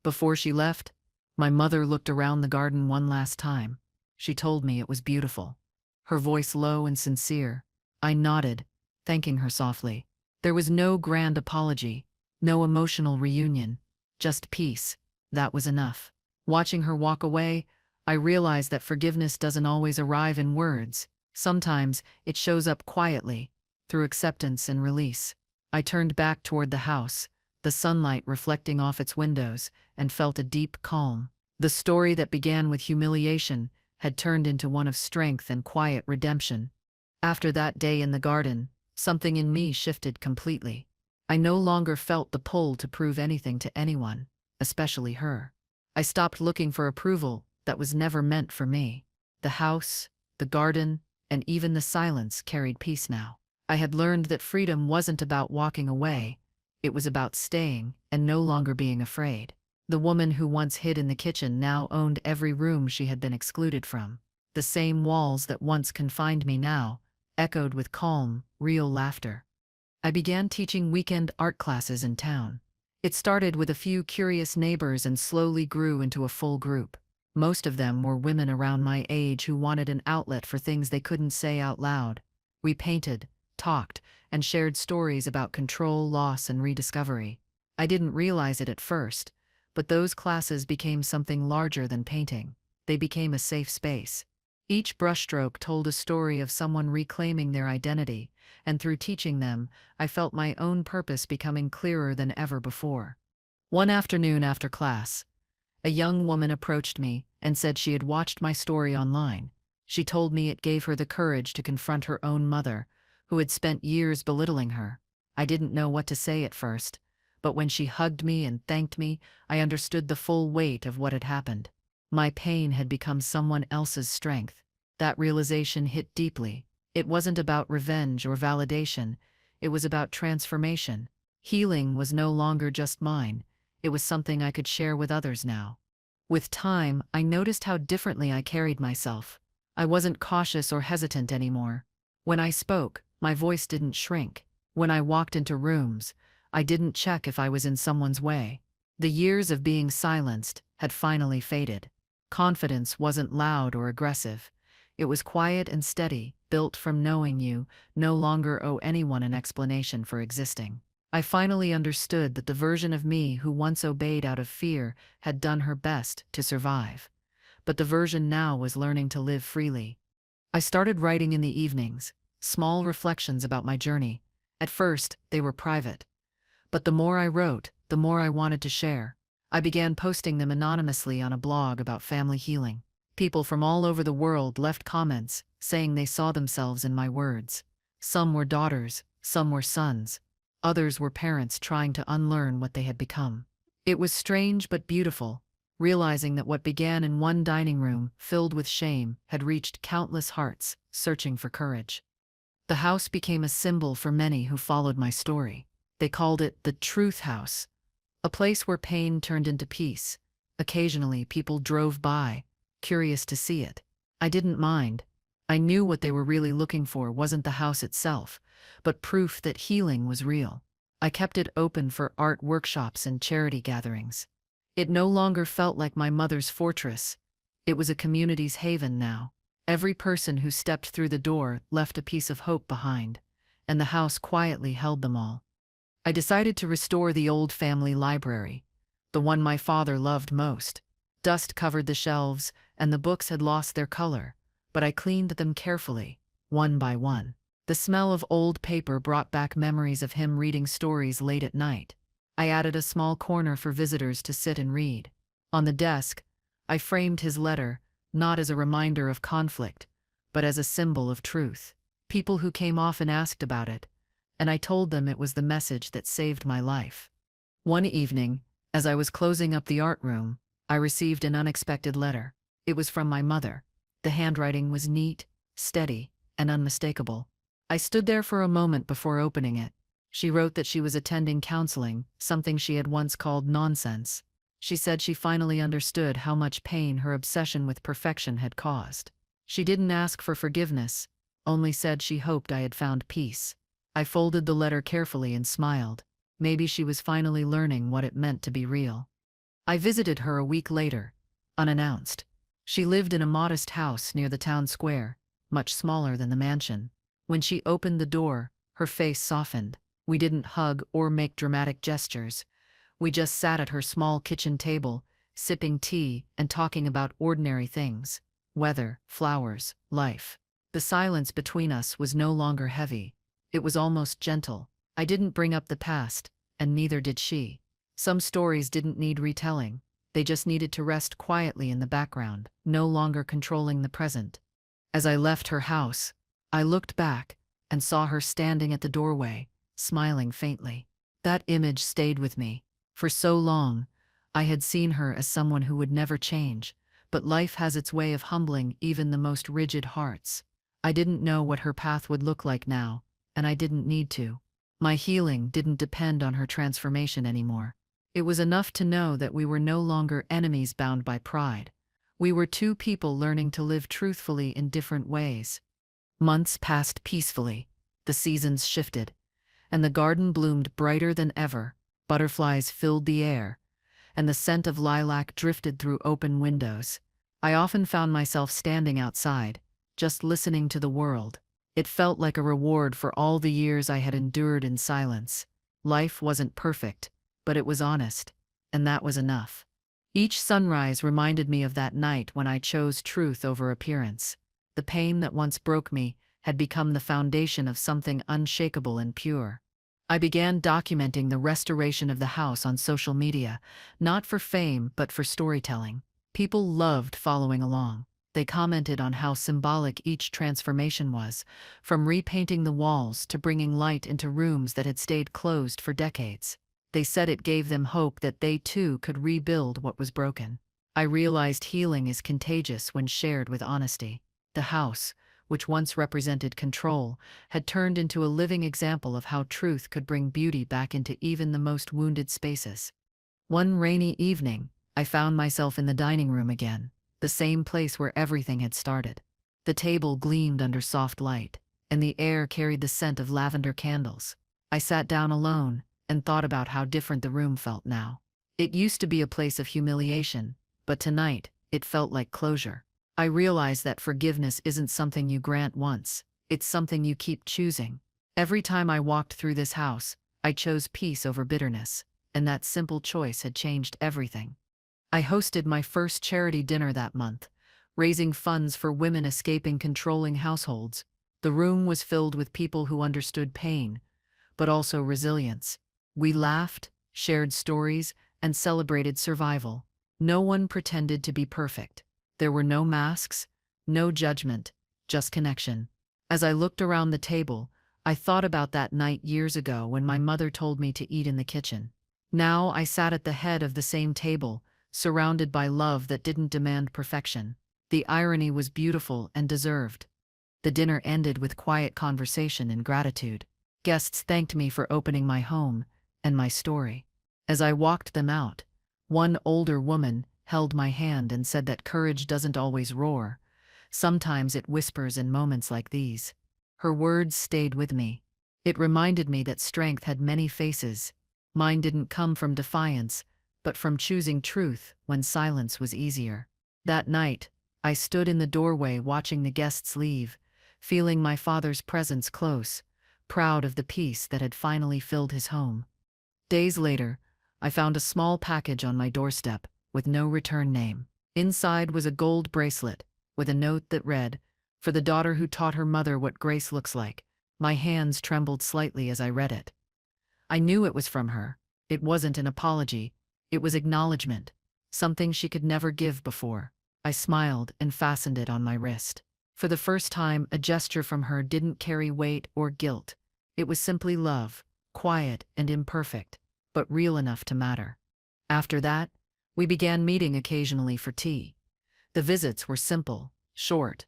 Before she left, my mother looked around the garden one last time. She told me it was beautiful, her voice low and sincere. I nodded, thanking her softly. There was no grand apology, no emotional reunion, just peace. That was enough. Watching her walk away, I realized that forgiveness doesn't always arrive in words. Sometimes it shows up quietly, through acceptance and release. I turned back toward the house, the sunlight reflecting off its windows, and felt a deep calm. The story that began with humiliation had turned into one of strength and quiet redemption. After that day in the garden, something in me shifted completely. I no longer felt the pull to prove anything to anyone, especially her. I stopped looking for approval that was never meant for me. The house, the garden, and even the silence carried peace now. I had learned that freedom wasn't about walking away. It was about staying and no longer being afraid. The woman who once hid in the kitchen now owned every room she had been excluded from. The same walls that once confined me now echoed with calm, real laughter. I began teaching weekend art classes in town. It started with a few curious neighbors and slowly grew into a full group. Most of them were women around my age who wanted an outlet for things they couldn't say out loud. We painted, talked, and shared stories about control, loss, and rediscovery. I didn't realize it at first, but those classes became something larger than painting. They became a safe space. Each brushstroke told a story of someone reclaiming their identity, and through teaching them, I felt my own purpose becoming clearer than ever before. One afternoon after class, a young woman approached me and said she had watched my story online. She told me it gave her the courage to confront her own mother, who had spent years belittling her. I didn't know what to say at first, but when she hugged me and thanked me, I understood the full weight of what had happened. My pain had become someone else's strength. That realization hit deeply. It wasn't about revenge or validation. It was about transformation. Healing was no longer just mine. It was something I could share with others now. With time, I noticed how differently I carried myself. I wasn't cautious or hesitant anymore. When I spoke, my voice didn't shrink. When I walked into rooms, I didn't check if I was in someone's way. The years of being silenced had finally faded. Confidence wasn't loud or aggressive. It was quiet and steady, built from knowing you no longer owe anyone an explanation for existing. I finally understood that the version of me who once obeyed out of fear had done her best to survive. But the version now was learning to live freely. I started writing in the evenings, small reflections about my journey. At first, they were private. But the more I wrote, the more I wanted to share. I began posting them anonymously on a blog about family healing. People from all over the world left comments, saying they saw themselves in my words. Some were daughters, some were sons. Others were parents trying to unlearn what they had become. It was strange but beautiful, realizing that what began in one dining room, filled with shame, had reached countless hearts, searching for courage. The house became a symbol for many who followed my story. They called it the Truth House, a place where pain turned into peace. Occasionally, people drove by, curious to see it. I didn't mind. I knew what they were really looking for wasn't the house itself, but proof that healing was real. I kept it open for art workshops and charity gatherings. It no longer felt like my mother's fortress. It was a community's haven now. Every person who stepped through the door left a piece of hope behind, and the house quietly held them all. I decided to restore the old family library, the one my father loved most. Dust covered the shelves, and the books had lost their color, but I cleaned them carefully, one by one. The smell of old paper brought back memories of him reading stories late at night. I added a small corner for visitors to sit and read. On the desk, I framed his letter, not as a reminder of conflict, but as a symbol of truth. People who came often asked about it, and I told them it was the message that saved my life. One evening, as I was closing up the art room, I received an unexpected letter. It was from my mother. The handwriting was neat, steady, and unmistakable. I stood there for a moment before opening it. She wrote that she was attending counseling, something she had once called nonsense. She said she finally understood how much pain her obsession with perfection had caused. She didn't ask for forgiveness, only said she hoped I had found peace. I folded the letter carefully and smiled. Maybe she was finally learning what it meant to be real. I visited her a week later, unannounced. She lived in a modest house near the town square, much smaller than the mansion. When she opened the door, her face softened. We didn't hug or make dramatic gestures. We just sat at her small kitchen table, sipping tea and talking about ordinary things: weather, flowers, life. The silence between us was no longer heavy. It was almost gentle. I didn't bring up the past, and neither did she. Some stories didn't need retelling. They just needed to rest quietly in the background, no longer controlling the present. As I left her house, I looked back and saw her standing at the doorway, smiling faintly. That image stayed with me. For so long, I had seen her as someone who would never change, but life has its way of humbling even the most rigid hearts. I didn't know what her path would look like now, and I didn't need to. My healing didn't depend on her transformation anymore. It was enough to know that we were no longer enemies bound by pride. We were two people learning to live truthfully in different ways. Months passed peacefully. The seasons shifted, and the garden bloomed brighter than ever. Butterflies filled the air, and the scent of lilac drifted through open windows. I often found myself standing outside, just listening to the world. It felt like a reward for all the years I had endured in silence. Life wasn't perfect, but it was honest, and that was enough. Each sunrise reminded me of that night when I chose truth over appearance. The pain that once broke me had become the foundation of something unshakable and pure. I began documenting the restoration of the house on social media, not for fame but for storytelling. People loved following along. They commented on how symbolic each transformation was, from repainting the walls to bringing light into rooms that had stayed closed for decades. They said it gave them hope that they too could rebuild what was broken. I realized healing is contagious when shared with honesty. The house, which once represented control, had turned into a living example of how truth could bring beauty back into even the most wounded spaces. One rainy evening, I found myself in the dining room again, the same place where everything had started. The table gleamed under soft light, and the air carried the scent of lavender candles. I sat down alone and thought about how different the room felt now. It used to be a place of humiliation, but tonight, it felt like closure. I realized that forgiveness isn't something you grant once, it's something you keep choosing. Every time I walked through this house, I chose peace over bitterness, and that simple choice had changed everything. I hosted my first charity dinner that month, raising funds for women escaping controlling households. The room was filled with people who understood pain, but also resilience. We laughed, shared stories, and celebrated survival. No one pretended to be perfect. There were no masks, no judgment, just connection. As I looked around the table, I thought about that night years ago when my mother told me to eat in the kitchen. Now I sat at the head of the same table, surrounded by love that didn't demand perfection. The irony was beautiful and deserved. The dinner ended with quiet conversation and gratitude. Guests thanked me for opening my home and my story. As I walked them out, one older woman held my hand and said that courage doesn't always roar. Sometimes it whispers in moments like these. Her words stayed with me. It reminded me that strength had many faces. Mine didn't come from defiance, but from choosing truth when silence was easier. That night, I stood in the doorway watching the guests leave, feeling my father's presence close, proud of the peace that had finally filled his home. Days later, I found a small package on my doorstep with no return name. Inside was a gold bracelet with a note that read, "For the daughter who taught her mother what grace looks like." My hands trembled slightly as I read it. I knew it was from her. It wasn't an apology. It was acknowledgement, something she could never give before. I smiled and fastened it on my wrist. For the first time, a gesture from her didn't carry weight or guilt. It was simply love, quiet and imperfect, but real enough to matter. After that, we began meeting occasionally for tea. The visits were simple, short,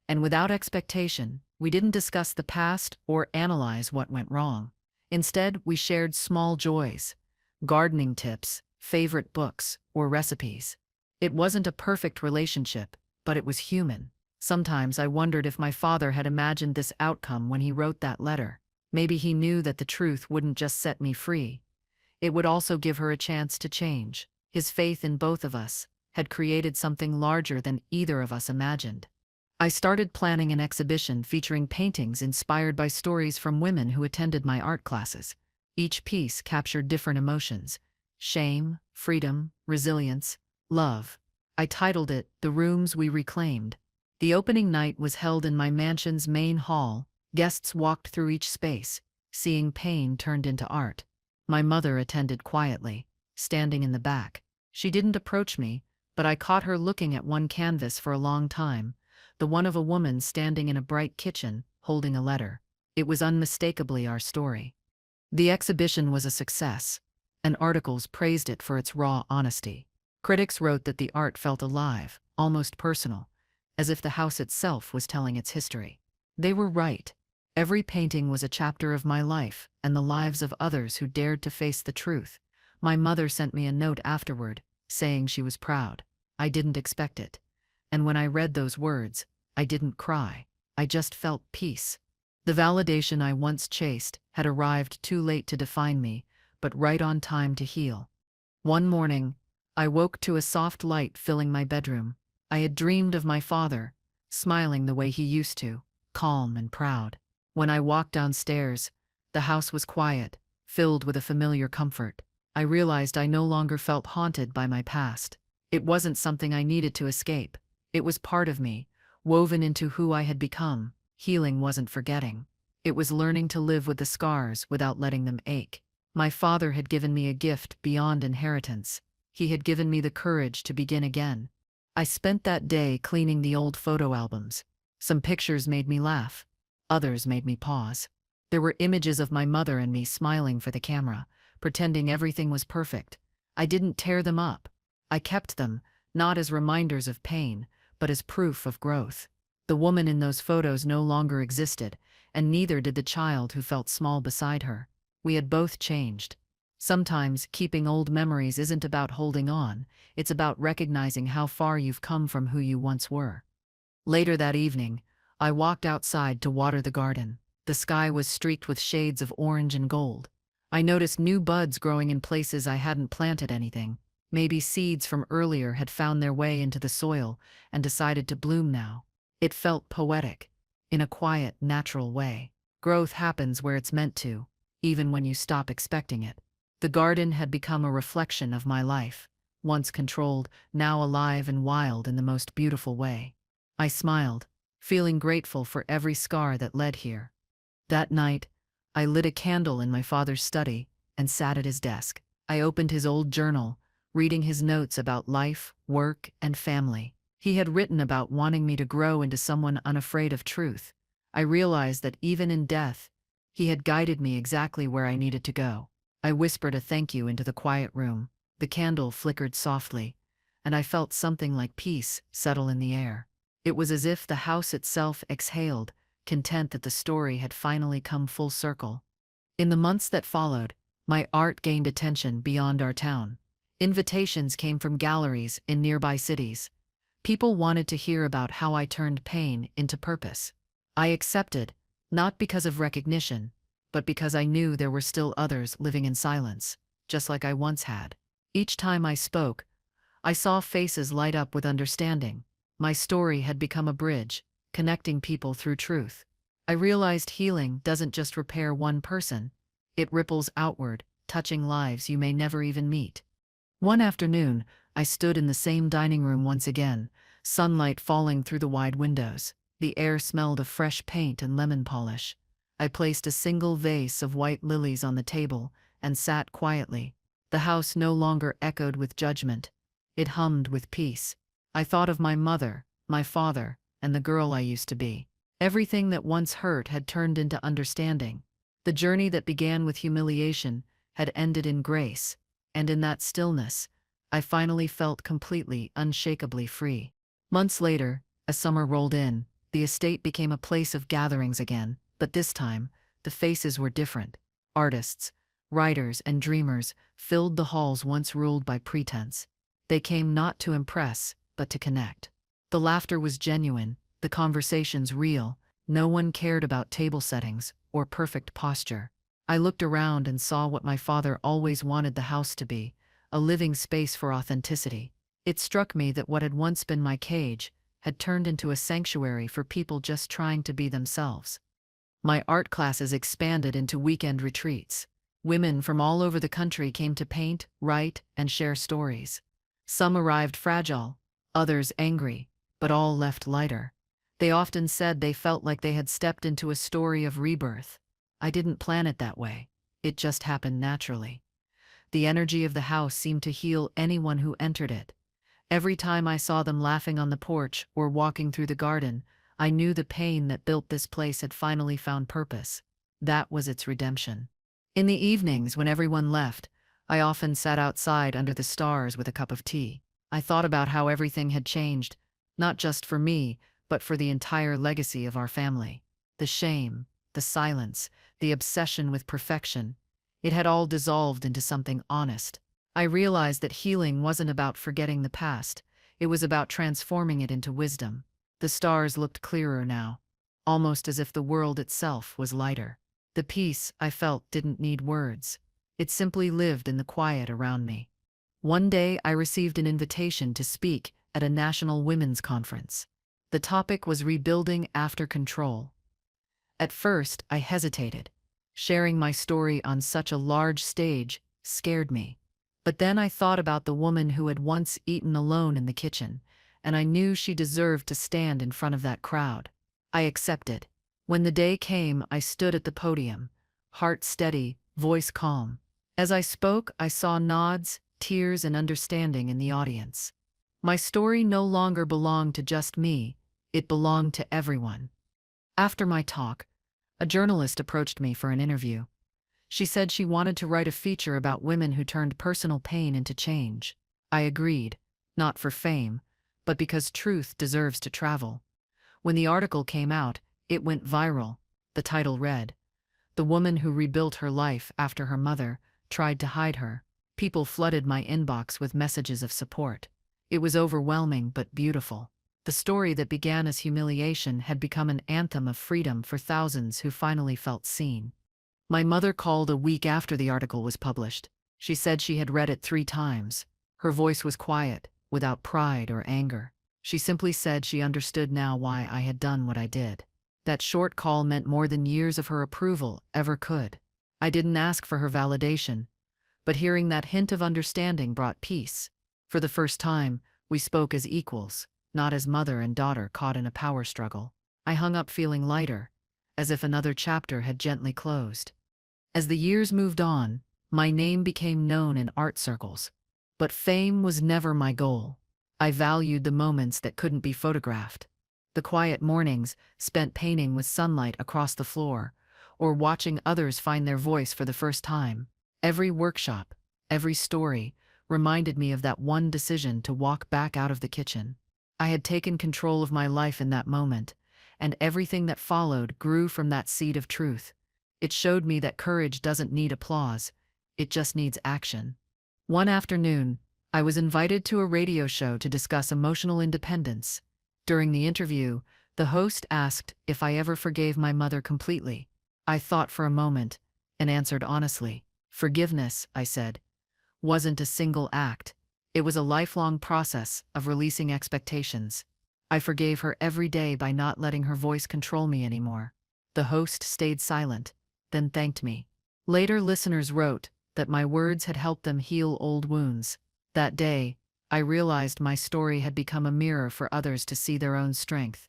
and without expectation. We didn't discuss the past or analyze what went wrong. Instead, we shared small joys, gardening tips, favorite books, or recipes. It wasn't a perfect relationship, but it was human. Sometimes I wondered if my father had imagined this outcome when he wrote that letter. Maybe he knew that the truth wouldn't just set me free. It would also give her a chance to change. His faith in both of us had created something larger than either of us imagined. I started planning an exhibition featuring paintings inspired by stories from women who attended my art classes. Each piece captured different emotions: shame, freedom, resilience, love. I titled it "The Rooms We Reclaimed." The opening night was held in my mansion's main hall. Guests walked through each space, seeing pain turned into art. My mother attended quietly, standing in the back. She didn't approach me, but I caught her looking at one canvas for a long time, the one of a woman standing in a bright kitchen, holding a letter. It was unmistakably our story. The exhibition was a success, and articles praised it for its raw honesty. Critics wrote that the art felt alive, almost personal, as if the house itself was telling its history. They were right. Every painting was a chapter of my life and the lives of others who dared to face the truth. My mother sent me a note afterward, saying she was proud. I didn't expect it. And when I read those words, I didn't cry. I just felt peace. The validation I once chased had arrived too late to define me, but right on time to heal. One morning, I woke to a soft light filling my bedroom. I had dreamed of my father, smiling the way he used to, calm and proud. When I walked downstairs, the house was quiet, filled with a familiar comfort. I realized I no longer felt haunted by my past. It wasn't something I needed to escape. It was part of me, woven into who I had become. Healing wasn't forgetting. It was learning to live with the scars without letting them ache. My father had given me a gift beyond inheritance. He had given me the courage to begin again. I spent that day cleaning the old photo albums. Some pictures made me laugh. Others made me pause. There were images of my mother and me smiling for the camera, pretending everything was perfect. I didn't tear them up. I kept them, not as reminders of pain, but as proof of growth. The woman in those photos no longer existed, and neither did the child who felt small beside her. We had both changed. Sometimes keeping old memories isn't about holding on, it's about recognizing how far you've come from who you once were. Later that evening, I walked outside to water the garden. The sky was streaked with shades of orange and gold. I noticed new buds growing in places I hadn't planted anything. Maybe seeds from earlier had found their way into the soil and decided to bloom now. It felt poetic, in a quiet, natural way. Growth happens where it's meant to, even when you stop expecting it. The garden had become a reflection of my life, once controlled, now alive and wild in the most beautiful way. I smiled, feeling grateful for every scar that led here. That night, I lit a candle in my father's study and sat at his desk. I opened his old journal, reading his notes about life, work, and family. He had written about wanting me to grow into someone unafraid of truth. I realized that even in death, he had guided me exactly where I needed to go. I whispered a thank you into the quiet room. The candle flickered softly, and I felt something like peace settle in the air. It was as if the house itself exhaled, content that the story had finally come full circle. In the months that followed, my art gained attention beyond our town. Invitations came from galleries in nearby cities. People wanted to hear about how I turned pain into purpose. I accepted, not because of recognition, but because I knew there were still others living in silence, just like I once had. Each time I spoke, I saw faces light up with understanding. My story had become a bridge, connecting people through truth. I realized healing doesn't just repair one person, it ripples outward, touching lives you may never even meet. One afternoon, I stood in the same dining room once again, sunlight falling through the wide windows. The air smelled of fresh paint and lemon polish. I placed a single vase of white lilies on the table and sat quietly. The house no longer echoed with judgment. It hummed with peace. I thought of my mother, my father, and the girl I used to be. Everything that once hurt had turned into understanding. The journey that began with humiliation had ended in grace, and in that stillness, I finally felt completely, unshakably free. Months later, as summer rolled in, the estate became a place of gatherings again, but this time, the faces were different. Artists, writers, and dreamers filled the halls once ruled by pretense. They came not to impress, but to connect. The laughter was genuine, the conversations real. No one cared about table settings or perfect posture. I looked around and saw what my father always wanted the house to be, a living space for authenticity. It struck me that what had once been my cage had turned into a sanctuary for people just trying to be themselves. My art classes expanded into weekend retreats. Women from all over the country came to paint, write, and share stories. Some arrived fragile, others angry, but all left lighter. They often said they felt like they had stepped into a story of rebirth. I didn't plan it that way. It just happened naturally. The energy of the house seemed to heal anyone who entered it. Every time I saw them laughing on the porch or walking through the garden, I knew the pain that built this place had finally found purpose. That was its redemption. In the evenings, when everyone left, I often sat outside under the stars with a cup of tea. I thought about how everything had changed, not just for me, but for the entire legacy of our family. The shame, the silence, the obsession with perfection. It had all dissolved into something honest. I realized that healing wasn't about forgetting the past. It was about transforming it into wisdom. The stars looked clearer now, almost as if the world itself was lighter. The peace I felt didn't need words. It simply lived in the quiet around me. One day I received an invitation to speak at a national women's conference. The topic was rebuilding after control. At first, I hesitated. Sharing my story on such a large stage scared me. But then I thought about the woman who had once eaten alone in the kitchen, and I knew she deserved to stand in front of that crowd. I accepted. When the day came, I stood at the podium, heart steady, voice calm. As I spoke, I saw nods, tears, and understanding in the audience. My story no longer belonged to just me, it belonged to everyone. After my talk, a journalist approached me for an interview. She said she wanted to write a feature about women who turned personal pain into change. I agreed, not for fame, but because truth deserves to travel. When the article came out, it went viral. The title read, "The Woman Who Rebuilt Her Life After Her Mother Tried to Hide Her." People flooded my inbox with messages of support. It was overwhelming but beautiful. The story that began as humiliation had become an anthem of freedom for thousands who finally felt seen. My mother called a week after the article was published. She said she had read it 3 times. Her voice was quiet, without pride or anger. She simply said she understood now why I had done what I did. That short call meant more than years of her approval ever could. I didn't ask for her validation, but hearing that hint of understanding brought peace. For the first time, we spoke as equals, not as mother and daughter caught in a power struggle. I hung up feeling lighter, as if another chapter had gently closed. As the years moved on, my name became known in art circles. But fame was never my goal. I valued the moments that couldn't be photographed. The quiet mornings spent painting with sunlight across the floor, or watching others find their voice for the first time. Every workshop, every story, reminded me of that one decision to walk back out of the kitchen. I had taken control of my life in that moment, and everything that followed grew from that seed of truth. It showed me that courage doesn't need applause, it just needs action. One afternoon, I was invited to a radio show to discuss emotional independence. During the interview, the host asked if I ever forgave my mother completely. I thought for a moment and answered honestly. Forgiveness, I said, wasn't a single act. It was a lifelong process of releasing expectations. I forgave her every day by not letting her voice control me anymore. The host stayed silent, then thanked me. Later, listeners wrote that my words had helped them heal old wounds. That day, I realized my story had become a mirror for others to see their own strength.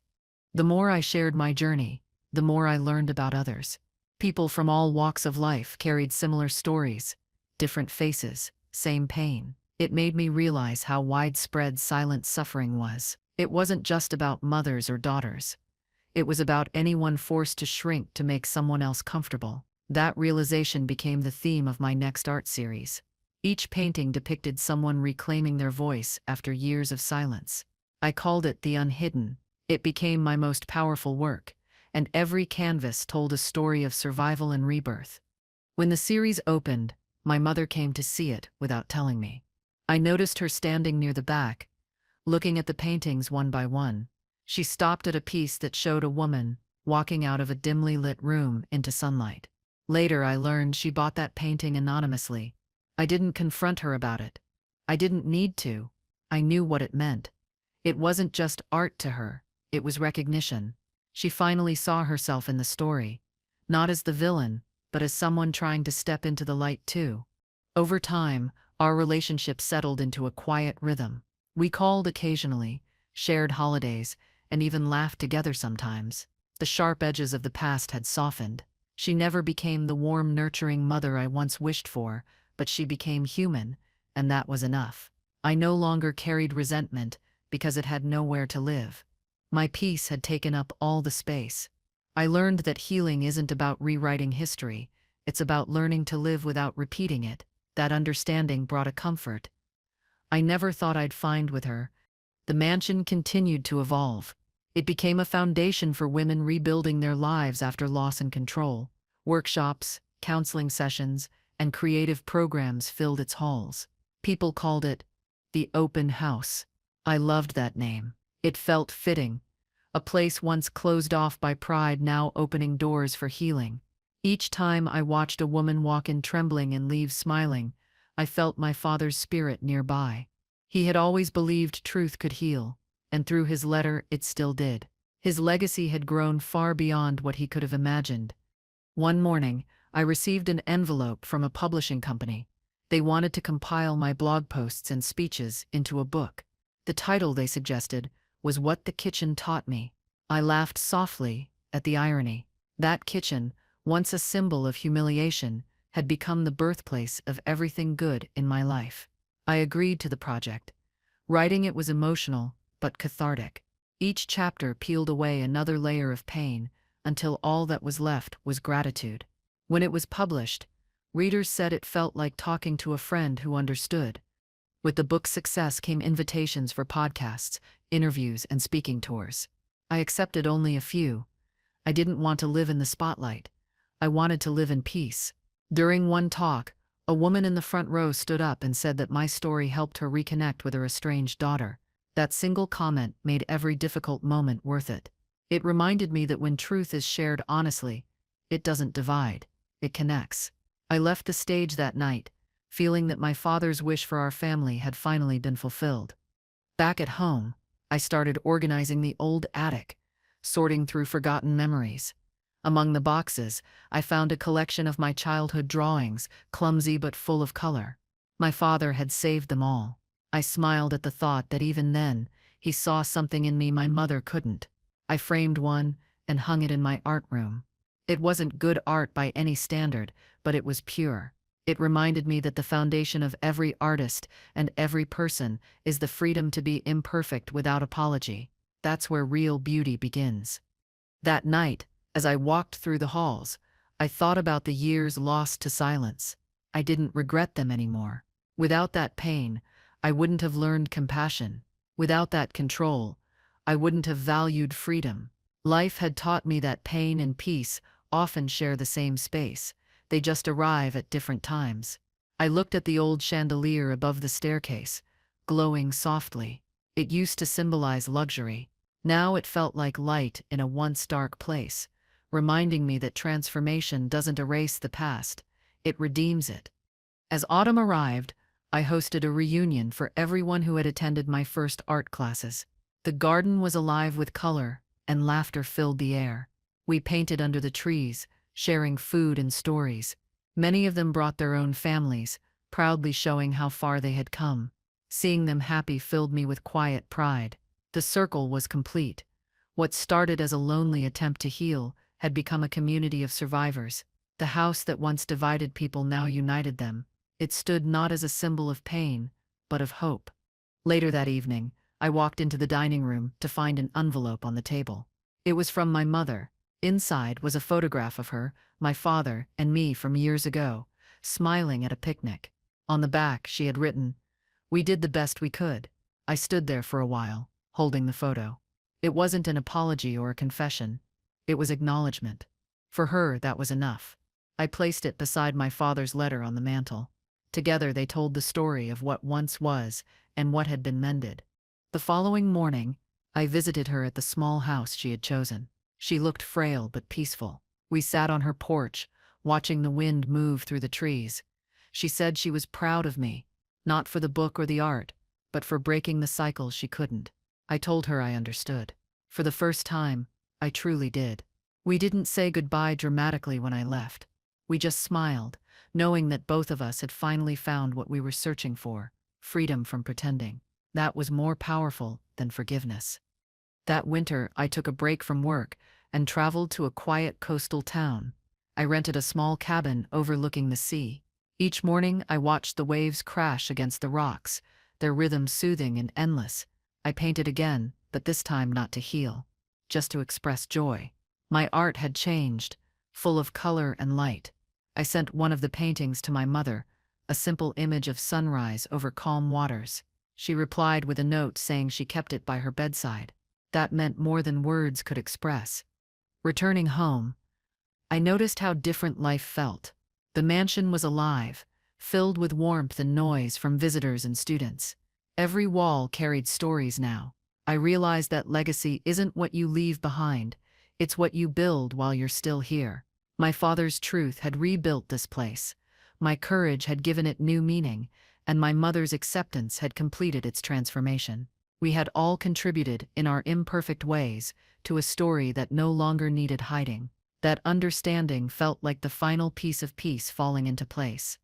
The more I shared my journey, the more I learned about others. People from all walks of life carried similar stories, different faces, same pain. It made me realize how widespread silent suffering was. It wasn't just about mothers or daughters. It was about anyone forced to shrink to make someone else comfortable. That realization became the theme of my next art series. Each painting depicted someone reclaiming their voice after years of silence. I called it The Unhidden. It became my most powerful work, and every canvas told a story of survival and rebirth. When the series opened, my mother came to see it without telling me. I noticed her standing near the back, looking at the paintings one by one. She stopped at a piece that showed a woman walking out of a dimly lit room into sunlight. Later, I learned she bought that painting anonymously. I didn't confront her about it. I didn't need to. I knew what it meant. It wasn't just art to her, it was recognition. She finally saw herself in the story, not as the villain, but as someone trying to step into the light too. Over time, our relationship settled into a quiet rhythm. We called occasionally, shared holidays, and even laughed together sometimes. The sharp edges of the past had softened. She never became the warm, nurturing mother I once wished for, but she became human, and that was enough. I no longer carried resentment because it had nowhere to live. My peace had taken up all the space. I learned that healing isn't about rewriting history, it's about learning to live without repeating it. That understanding brought a comfort I never thought I'd find with her. The mansion continued to evolve. It became a foundation for women rebuilding their lives after loss and control. Workshops, counseling sessions, and creative programs filled its halls. People called it the open house. I loved that name. It felt fitting. A place once closed off by pride now opening doors for healing. Each time I watched a woman walk in trembling and leave smiling, I felt my father's spirit nearby. He had always believed truth could heal, and through his letter it still did. His legacy had grown far beyond what he could have imagined. One morning, I received an envelope from a publishing company. They wanted to compile my blog posts and speeches into a book. The title they suggested was What the Kitchen Taught Me. I laughed softly at the irony. That kitchen, once a symbol of humiliation, had become the birthplace of everything good in my life. I agreed to the project. Writing it was emotional, but cathartic. Each chapter peeled away another layer of pain, until all that was left was gratitude. When it was published, readers said it felt like talking to a friend who understood. With the book's success came invitations for podcasts, interviews, and speaking tours. I accepted only a few. I didn't want to live in the spotlight. I wanted to live in peace. During one talk, a woman in the front row stood up and said that my story helped her reconnect with her estranged daughter. That single comment made every difficult moment worth it. It reminded me that when truth is shared honestly, it doesn't divide, it connects. I left the stage that night, feeling that my father's wish for our family had finally been fulfilled. Back at home, I started organizing the old attic, sorting through forgotten memories. Among the boxes, I found a collection of my childhood drawings, clumsy but full of color. My father had saved them all. I smiled at the thought that even then, he saw something in me my mother couldn't. I framed one and hung it in my art room. It wasn't good art by any standard, but it was pure. It reminded me that the foundation of every artist and every person is the freedom to be imperfect without apology. That's where real beauty begins. That night, as I walked through the halls, I thought about the years lost to silence. I didn't regret them anymore. Without that pain, I wouldn't have learned compassion. Without that control, I wouldn't have valued freedom. Life had taught me that pain and peace often share the same space. They just arrive at different times. I looked at the old chandelier above the staircase, glowing softly. It used to symbolize luxury. Now it felt like light in a once dark place, reminding me that transformation doesn't erase the past, it redeems it. As autumn arrived, I hosted a reunion for everyone who had attended my first art classes. The garden was alive with color, and laughter filled the air. We painted under the trees, sharing food and stories. Many of them brought their own families, proudly showing how far they had come. Seeing them happy filled me with quiet pride. The circle was complete. What started as a lonely attempt to heal had become a community of survivors. The house that once divided people now united them. It stood not as a symbol of pain, but of hope. Later that evening, I walked into the dining room to find an envelope on the table. It was from my mother. Inside was a photograph of her, my father, and me from years ago, smiling at a picnic. On the back, she had written, "We did the best we could." I stood there for a while, holding the photo. It wasn't an apology or a confession. It was acknowledgement. For her, that was enough. I placed it beside my father's letter on the mantel. Together they told the story of what once was and what had been mended. The following morning, I visited her at the small house she had chosen. She looked frail but peaceful. We sat on her porch, watching the wind move through the trees. She said she was proud of me, not for the book or the art, but for breaking the cycle she couldn't. I told her I understood. For the first time, I truly did. We didn't say goodbye dramatically when I left. We just smiled, knowing that both of us had finally found what we were searching for, freedom from pretending. That was more powerful than forgiveness. That winter, I took a break from work and traveled to a quiet coastal town. I rented a small cabin overlooking the sea. Each morning, I watched the waves crash against the rocks, their rhythm soothing and endless. I painted again, but this time not to heal, just to express joy. My art had changed, full of color and light. I sent one of the paintings to my mother, a simple image of sunrise over calm waters. She replied with a note saying she kept it by her bedside. That meant more than words could express. Returning home, I noticed how different life felt. The mansion was alive, filled with warmth and noise from visitors and students. Every wall carried stories now. I realized that legacy isn't what you leave behind, it's what you build while you're still here. My father's truth had rebuilt this place. My courage had given it new meaning, and my mother's acceptance had completed its transformation. We had all contributed in our imperfect ways to a story that no longer needed hiding. That understanding felt like the final piece of peace falling into place.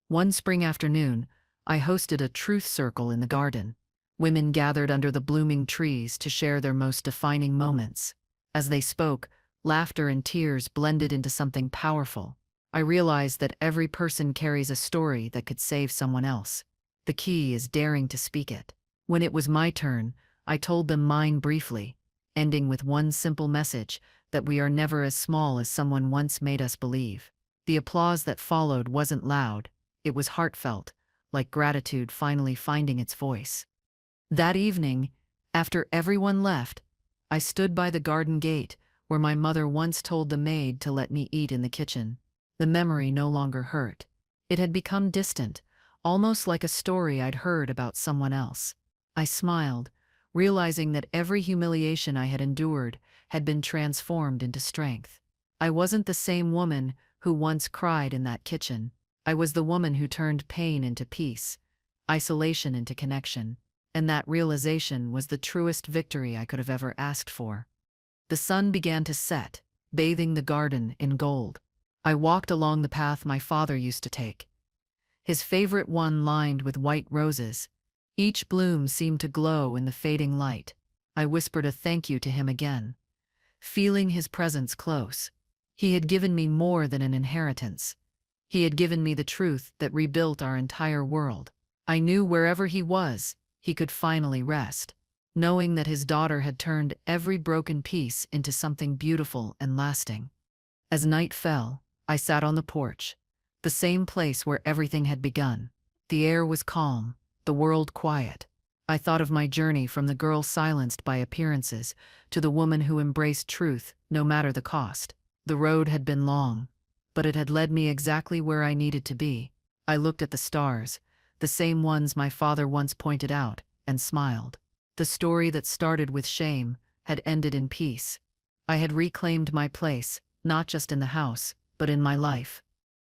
One spring afternoon, I hosted a truth circle in the garden. Women gathered under the blooming trees to share their most defining moments. As they spoke, laughter and tears blended into something powerful. I realized that every person carries a story that could save someone else. The key is daring to speak it. When it was my turn, I told them mine briefly, ending with one simple message, that we are never as small as someone once made us believe. The applause that followed wasn't loud, it was heartfelt, like gratitude finally finding its voice. That evening, after everyone left, I stood by the garden gate, where my mother once told the maid to let me eat in the kitchen. The memory no longer hurt. It had become distant, almost like a story I'd heard about someone else. I smiled, realizing that every humiliation I had endured had been transformed into strength. I wasn't the same woman who once cried in that kitchen. I was the woman who turned pain into peace, isolation into connection, and that realization was the truest victory I could have ever asked for. The sun began to set, bathing the garden in gold. I walked along the path my father used to take, his favorite one lined with white roses. Each bloom seemed to glow in the fading light. I whispered a thank you to him again, feeling his presence close. He had given me more than an inheritance. He had given me the truth that rebuilt our entire world. I knew wherever he was, he could finally rest, knowing that his daughter had turned every broken piece into something beautiful and lasting. As night fell, I sat on the porch, the same place where everything had begun. The air was calm, the world quiet. I thought of my journey from the girl silenced by appearances to the woman who embraced truth, no matter the cost. The road had been long, but it had led me exactly where I needed to be. I looked at the stars, the same ones my father once pointed out, and smiled. The story that started with shame had ended in peace. I had reclaimed my place, not just in the house, but in my life.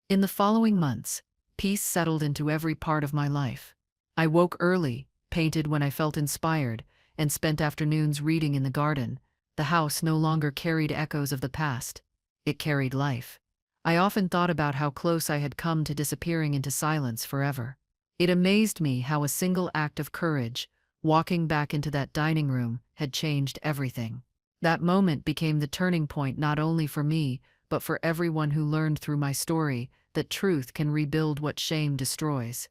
In the following months, peace settled into every part of my life. I woke early, painted when I felt inspired, and spent afternoons reading in the garden. The house no longer carried echoes of the past. It carried life. I often thought about how close I had come to disappearing into silence forever. It amazed me how a single act of courage, walking back into that dining room, had changed everything. That moment became the turning point not only for me, but for everyone who learned through my story that truth can rebuild what shame destroys.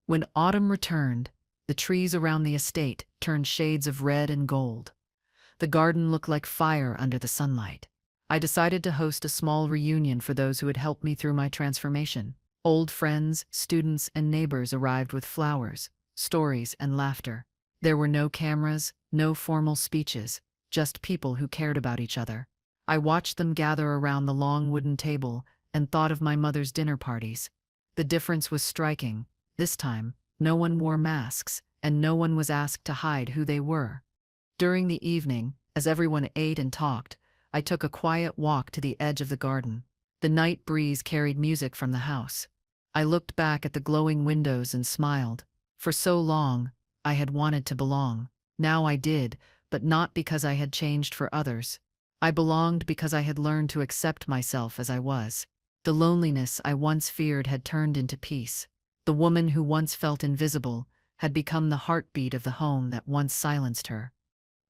When autumn returned, the trees around the estate turned shades of red and gold. The garden looked like fire under the sunlight. I decided to host a small reunion for those who had helped me through my transformation. Old friends, students, and neighbors arrived with flowers, stories, and laughter. There were no cameras, no formal speeches, just people who cared about each other. I watched them gather around the long wooden table and thought of my mother's dinner parties. The difference was striking. This time, no one wore masks, and no one was asked to hide who they were. During the evening, as everyone ate and talked, I took a quiet walk to the edge of the garden. The night breeze carried music from the house. I looked back at the glowing windows and smiled. For so long, I had wanted to belong. Now I did, but not because I had changed for others. I belonged because I had learned to accept myself as I was. The loneliness I once feared had turned into peace. The woman who once felt invisible had become the heartbeat of the home that once silenced her.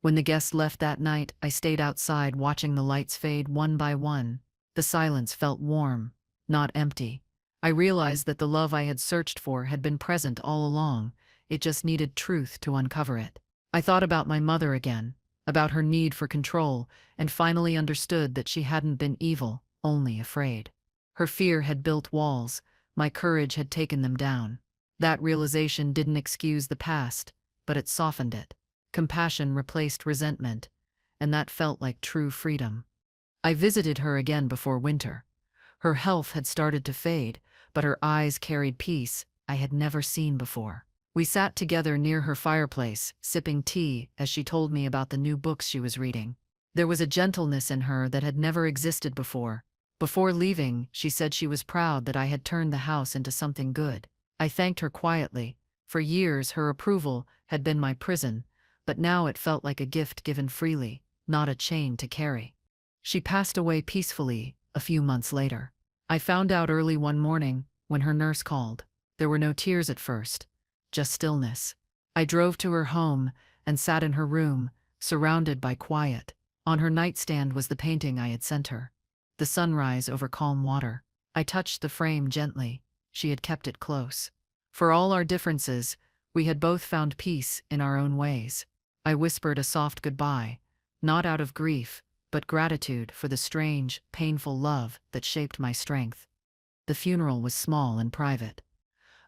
When the guests left that night, I stayed outside watching the lights fade one by one. The silence felt warm, not empty. I realized that the love I had searched for had been present all along. It just needed truth to uncover it. I thought about my mother again, about her need for control, and finally understood that she hadn't been evil, only afraid. Her fear had built walls. My courage had taken them down. That realization didn't excuse the past, but it softened it. Compassion replaced resentment, and that felt like true freedom. I visited her again before winter. Her health had started to fade, but her eyes carried peace I had never seen before. We sat together near her fireplace, sipping tea as she told me about the new books she was reading. There was a gentleness in her that had never existed before. Before leaving, she said she was proud that I had turned the house into something good. I thanked her quietly. For years, her approval had been my prison, but now it felt like a gift given freely, not a chain to carry. She passed away peacefully a few months later. I found out early one morning when her nurse called. There were no tears at first, just stillness. I drove to her home and sat in her room, surrounded by quiet. On her nightstand was the painting I had sent her. The sunrise over calm water. I touched the frame gently. She had kept it close. For all our differences, we had both found peace in our own ways. I whispered a soft goodbye, not out of grief, but gratitude for the strange, painful love that shaped my strength. The funeral was small and private.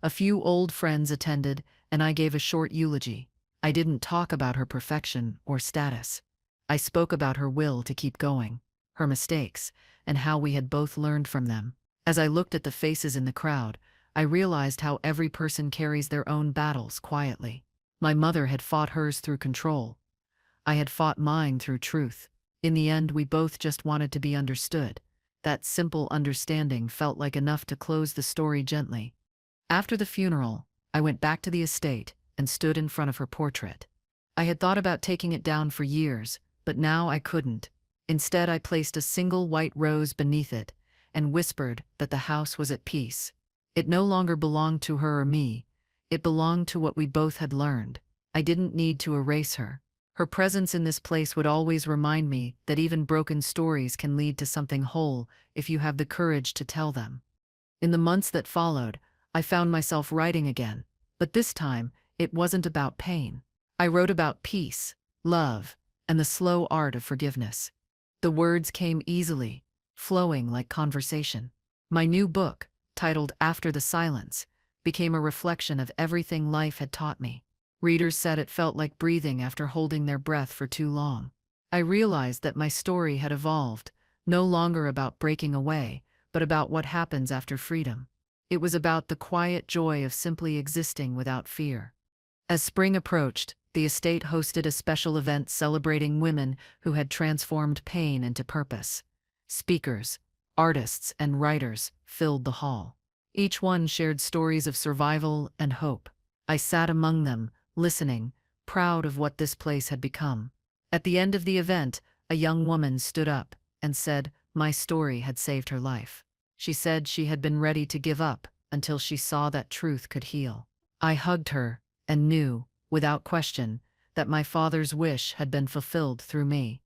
A few old friends attended, and I gave a short eulogy. I didn't talk about her perfection or status. I spoke about her will to keep going, her mistakes, and how we had both learned from them. As I looked at the faces in the crowd, I realized how every person carries their own battles quietly. My mother had fought hers through control. I had fought mine through truth. In the end, we both just wanted to be understood. That simple understanding felt like enough to close the story gently. After the funeral, I went back to the estate and stood in front of her portrait. I had thought about taking it down for years, but now I couldn't. Instead, I placed a single white rose beneath it and whispered that the house was at peace. It no longer belonged to her or me. It belonged to what we both had learned. I didn't need to erase her. Her presence in this place would always remind me that even broken stories can lead to something whole if you have the courage to tell them. In the months that followed, I found myself writing again, but this time it wasn't about pain. I wrote about peace, love, and the slow art of forgiveness. The words came easily, flowing like conversation. My new book, titled After the Silence, became a reflection of everything life had taught me. Readers said it felt like breathing after holding their breath for too long. I realized that my story had evolved, no longer about breaking away, but about what happens after freedom. It was about the quiet joy of simply existing without fear. As spring approached, the estate hosted a special event celebrating women who had transformed pain into purpose. Speakers, artists, and writers filled the hall. Each one shared stories of survival and hope. I sat among them, listening, proud of what this place had become. At the end of the event, a young woman stood up and said my story had saved her life. She said she had been ready to give up until she saw that truth could heal. I hugged her and knew, without question, that my father's wish had been fulfilled through me.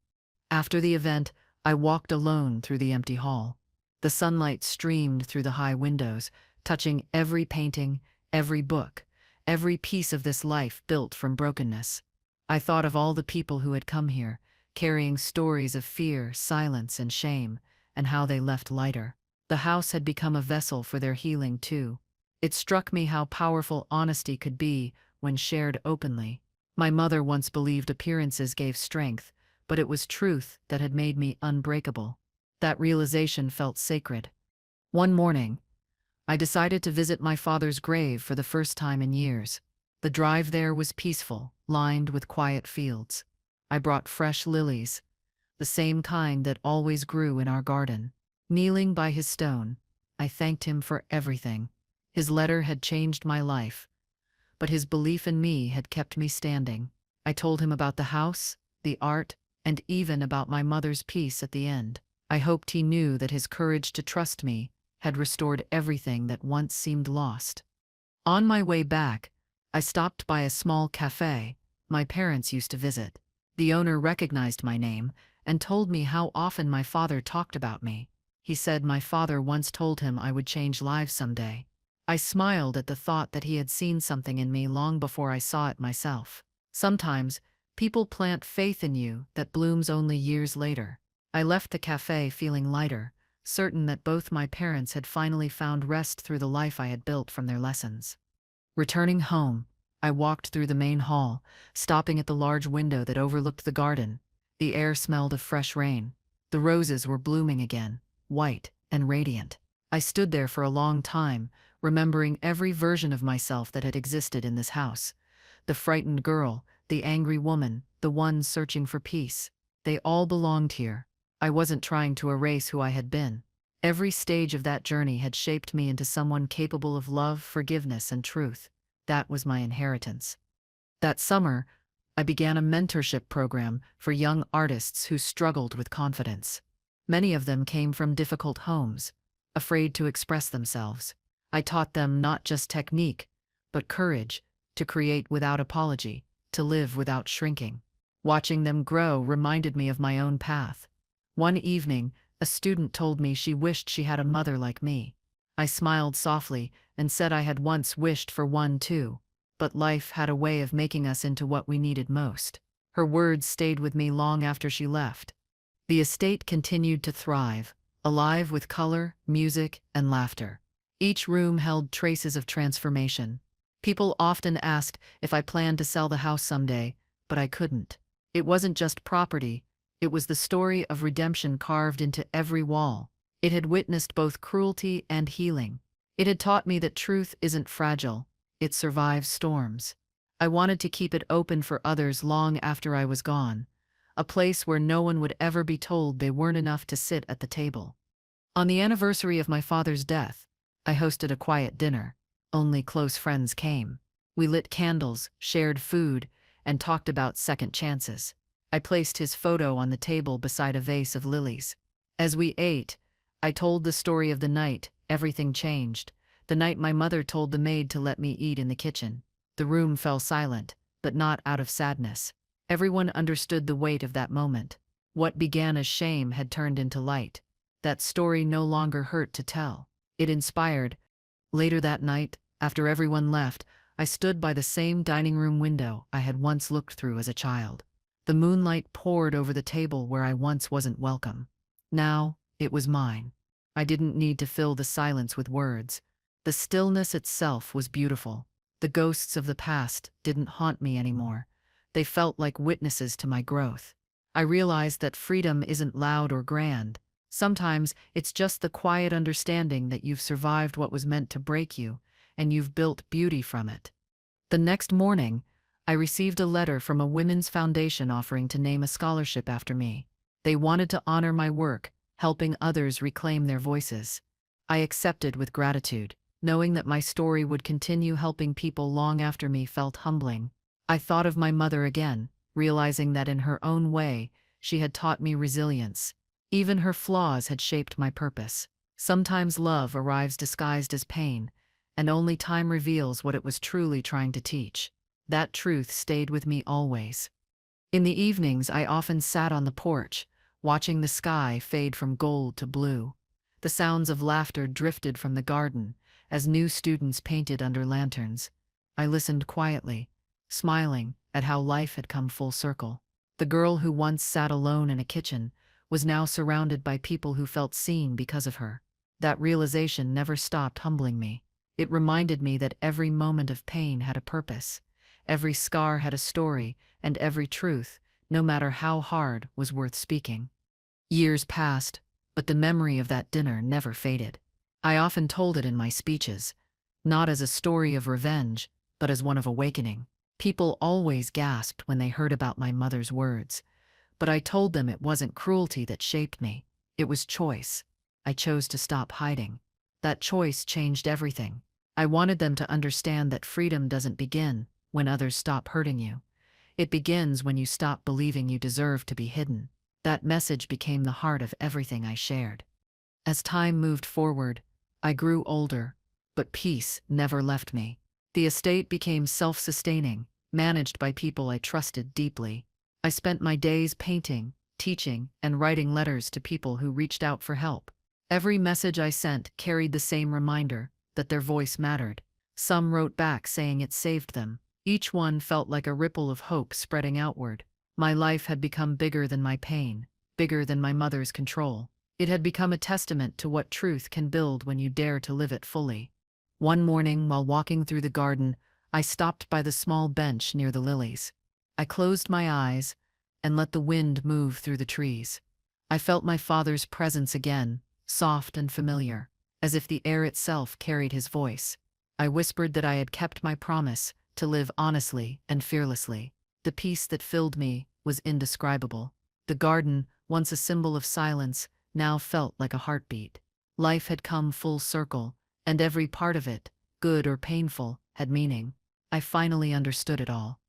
After the event, I walked alone through the empty hall. The sunlight streamed through the high windows, touching every painting, every book, every piece of this life built from brokenness. I thought of all the people who had come here, carrying stories of fear, silence, and shame, and how they left lighter. The house had become a vessel for their healing too. It struck me how powerful honesty could be when shared openly. My mother once believed appearances gave strength, but it was truth that had made me unbreakable. That realization felt sacred. One morning, I decided to visit my father's grave for the first time in years. The drive there was peaceful, lined with quiet fields. I brought fresh lilies, the same kind that always grew in our garden. Kneeling by his stone, I thanked him for everything. His letter had changed my life, but his belief in me had kept me standing. I told him about the house, the art, and even about my mother's peace at the end. I hoped he knew that his courage to trust me had restored everything that once seemed lost. On my way back, I stopped by a small cafe my parents used to visit. The owner recognized my name and told me how often my father talked about me. He said my father once told him I would change lives someday. I smiled at the thought that he had seen something in me long before I saw it myself. Sometimes, people plant faith in you that blooms only years later. I left the cafe feeling lighter, certain that both my parents had finally found rest through the life I had built from their lessons. Returning home, I walked through the main hall, stopping at the large window that overlooked the garden. The air smelled of fresh rain. The roses were blooming again, white and radiant. I stood there for a long time, remembering every version of myself that had existed in this house. The frightened girl, the angry woman, the one searching for peace. They all belonged here. I wasn't trying to erase who I had been. Every stage of that journey had shaped me into someone capable of love, forgiveness, and truth. That was my inheritance. That summer, I began a mentorship program for young artists who struggled with confidence. Many of them came from difficult homes, afraid to express themselves. I taught them not just technique, but courage, to create without apology, to live without shrinking. Watching them grow reminded me of my own path. One evening, a student told me she wished she had a mother like me. I smiled softly and said I had once wished for one too, but life had a way of making us into what we needed most. Her words stayed with me long after she left. The estate continued to thrive, alive with color, music, and laughter. Each room held traces of transformation. People often asked if I planned to sell the house someday, but I couldn't. It wasn't just property, it was the story of redemption carved into every wall. It had witnessed both cruelty and healing. It had taught me that truth isn't fragile, it survives storms. I wanted to keep it open for others long after I was gone, a place where no one would ever be told they weren't enough to sit at the table. On the anniversary of my father's death, I hosted a quiet dinner. Only close friends came. We lit candles, shared food, and talked about second chances. I placed his photo on the table beside a vase of lilies. As we ate, I told the story of the night everything changed, the night my mother told the maid to let me eat in the kitchen. The room fell silent, but not out of sadness. Everyone understood the weight of that moment. What began as shame had turned into light. That story no longer hurt to tell. It inspired. Later that night, after everyone left, I stood by the same dining room window I had once looked through as a child. The moonlight poured over the table where I once wasn't welcome. Now, it was mine. I didn't need to fill the silence with words. The stillness itself was beautiful. The ghosts of the past didn't haunt me anymore. They felt like witnesses to my growth. I realized that freedom isn't loud or grand. Sometimes it's just the quiet understanding that you've survived what was meant to break you, and you've built beauty from it. The next morning, I received a letter from a women's foundation offering to name a scholarship after me. They wanted to honor my work, helping others reclaim their voices. I accepted with gratitude. Knowing that my story would continue helping people long after me felt humbling. I thought of my mother again, realizing that in her own way, she had taught me resilience. Even her flaws had shaped my purpose. Sometimes love arrives disguised as pain, and only time reveals what it was truly trying to teach. That truth stayed with me always. In the evenings, I often sat on the porch, watching the sky fade from gold to blue. The sounds of laughter drifted from the garden as new students painted under lanterns. I listened quietly, smiling at how life had come full circle. The girl who once sat alone in a kitchen was now surrounded by people who felt seen because of her. That realization never stopped humbling me. It reminded me that every moment of pain had a purpose. Every scar had a story, and every truth, no matter how hard, was worth speaking. Years passed, but the memory of that dinner never faded. I often told it in my speeches, not as a story of revenge, but as one of awakening. People always gasped when they heard about my mother's words, but I told them it wasn't cruelty that shaped me. It was choice. I chose to stop hiding. That choice changed everything. I wanted them to understand that freedom doesn't begin when others stop hurting you. It begins when you stop believing you deserve to be hidden. That message became the heart of everything I shared. As time moved forward, I grew older, but peace never left me. The estate became self-sustaining, managed by people I trusted deeply. I spent my days painting, teaching, and writing letters to people who reached out for help. Every message I sent carried the same reminder that their voice mattered. Some wrote back saying it saved them. Each one felt like a ripple of hope spreading outward. My life had become bigger than my pain, bigger than my mother's control. It had become a testament to what truth can build when you dare to live it fully. One morning, while walking through the garden, I stopped by the small bench near the lilies. I closed my eyes and let the wind move through the trees. I felt my father's presence again, soft and familiar, as if the air itself carried his voice. I whispered that I had kept my promise to live honestly and fearlessly. The peace that filled me was indescribable. The garden, once a symbol of silence, now felt like a heartbeat. Life had come full circle, and every part of it, good or painful, had meaning. I finally understood it all.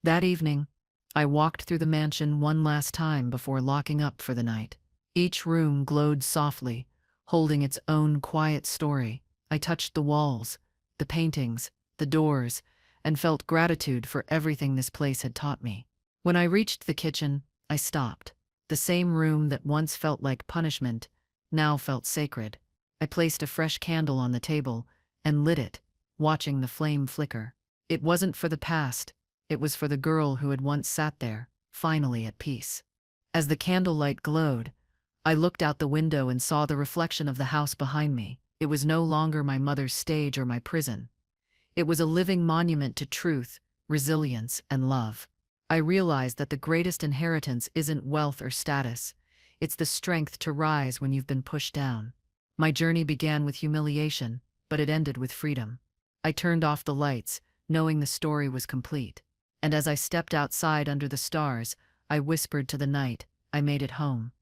That evening, I walked through the mansion one last time before locking up for the night. Each room glowed softly, holding its own quiet story. I touched the walls, the paintings, the doors, and felt gratitude for everything this place had taught me. When I reached the kitchen, I stopped. The same room that once felt like punishment now felt sacred. I placed a fresh candle on the table and lit it, watching the flame flicker. It wasn't for the past, it was for the girl who had once sat there, finally at peace. As the candlelight glowed, I looked out the window and saw the reflection of the house behind me. It was no longer my mother's stage or my prison. It was a living monument to truth, resilience, and love. I realized that the greatest inheritance isn't wealth or status. It's the strength to rise when you've been pushed down. My journey began with humiliation, but it ended with freedom. I turned off the lights, knowing the story was complete. And as I stepped outside under the stars, I whispered to the night, I made it home.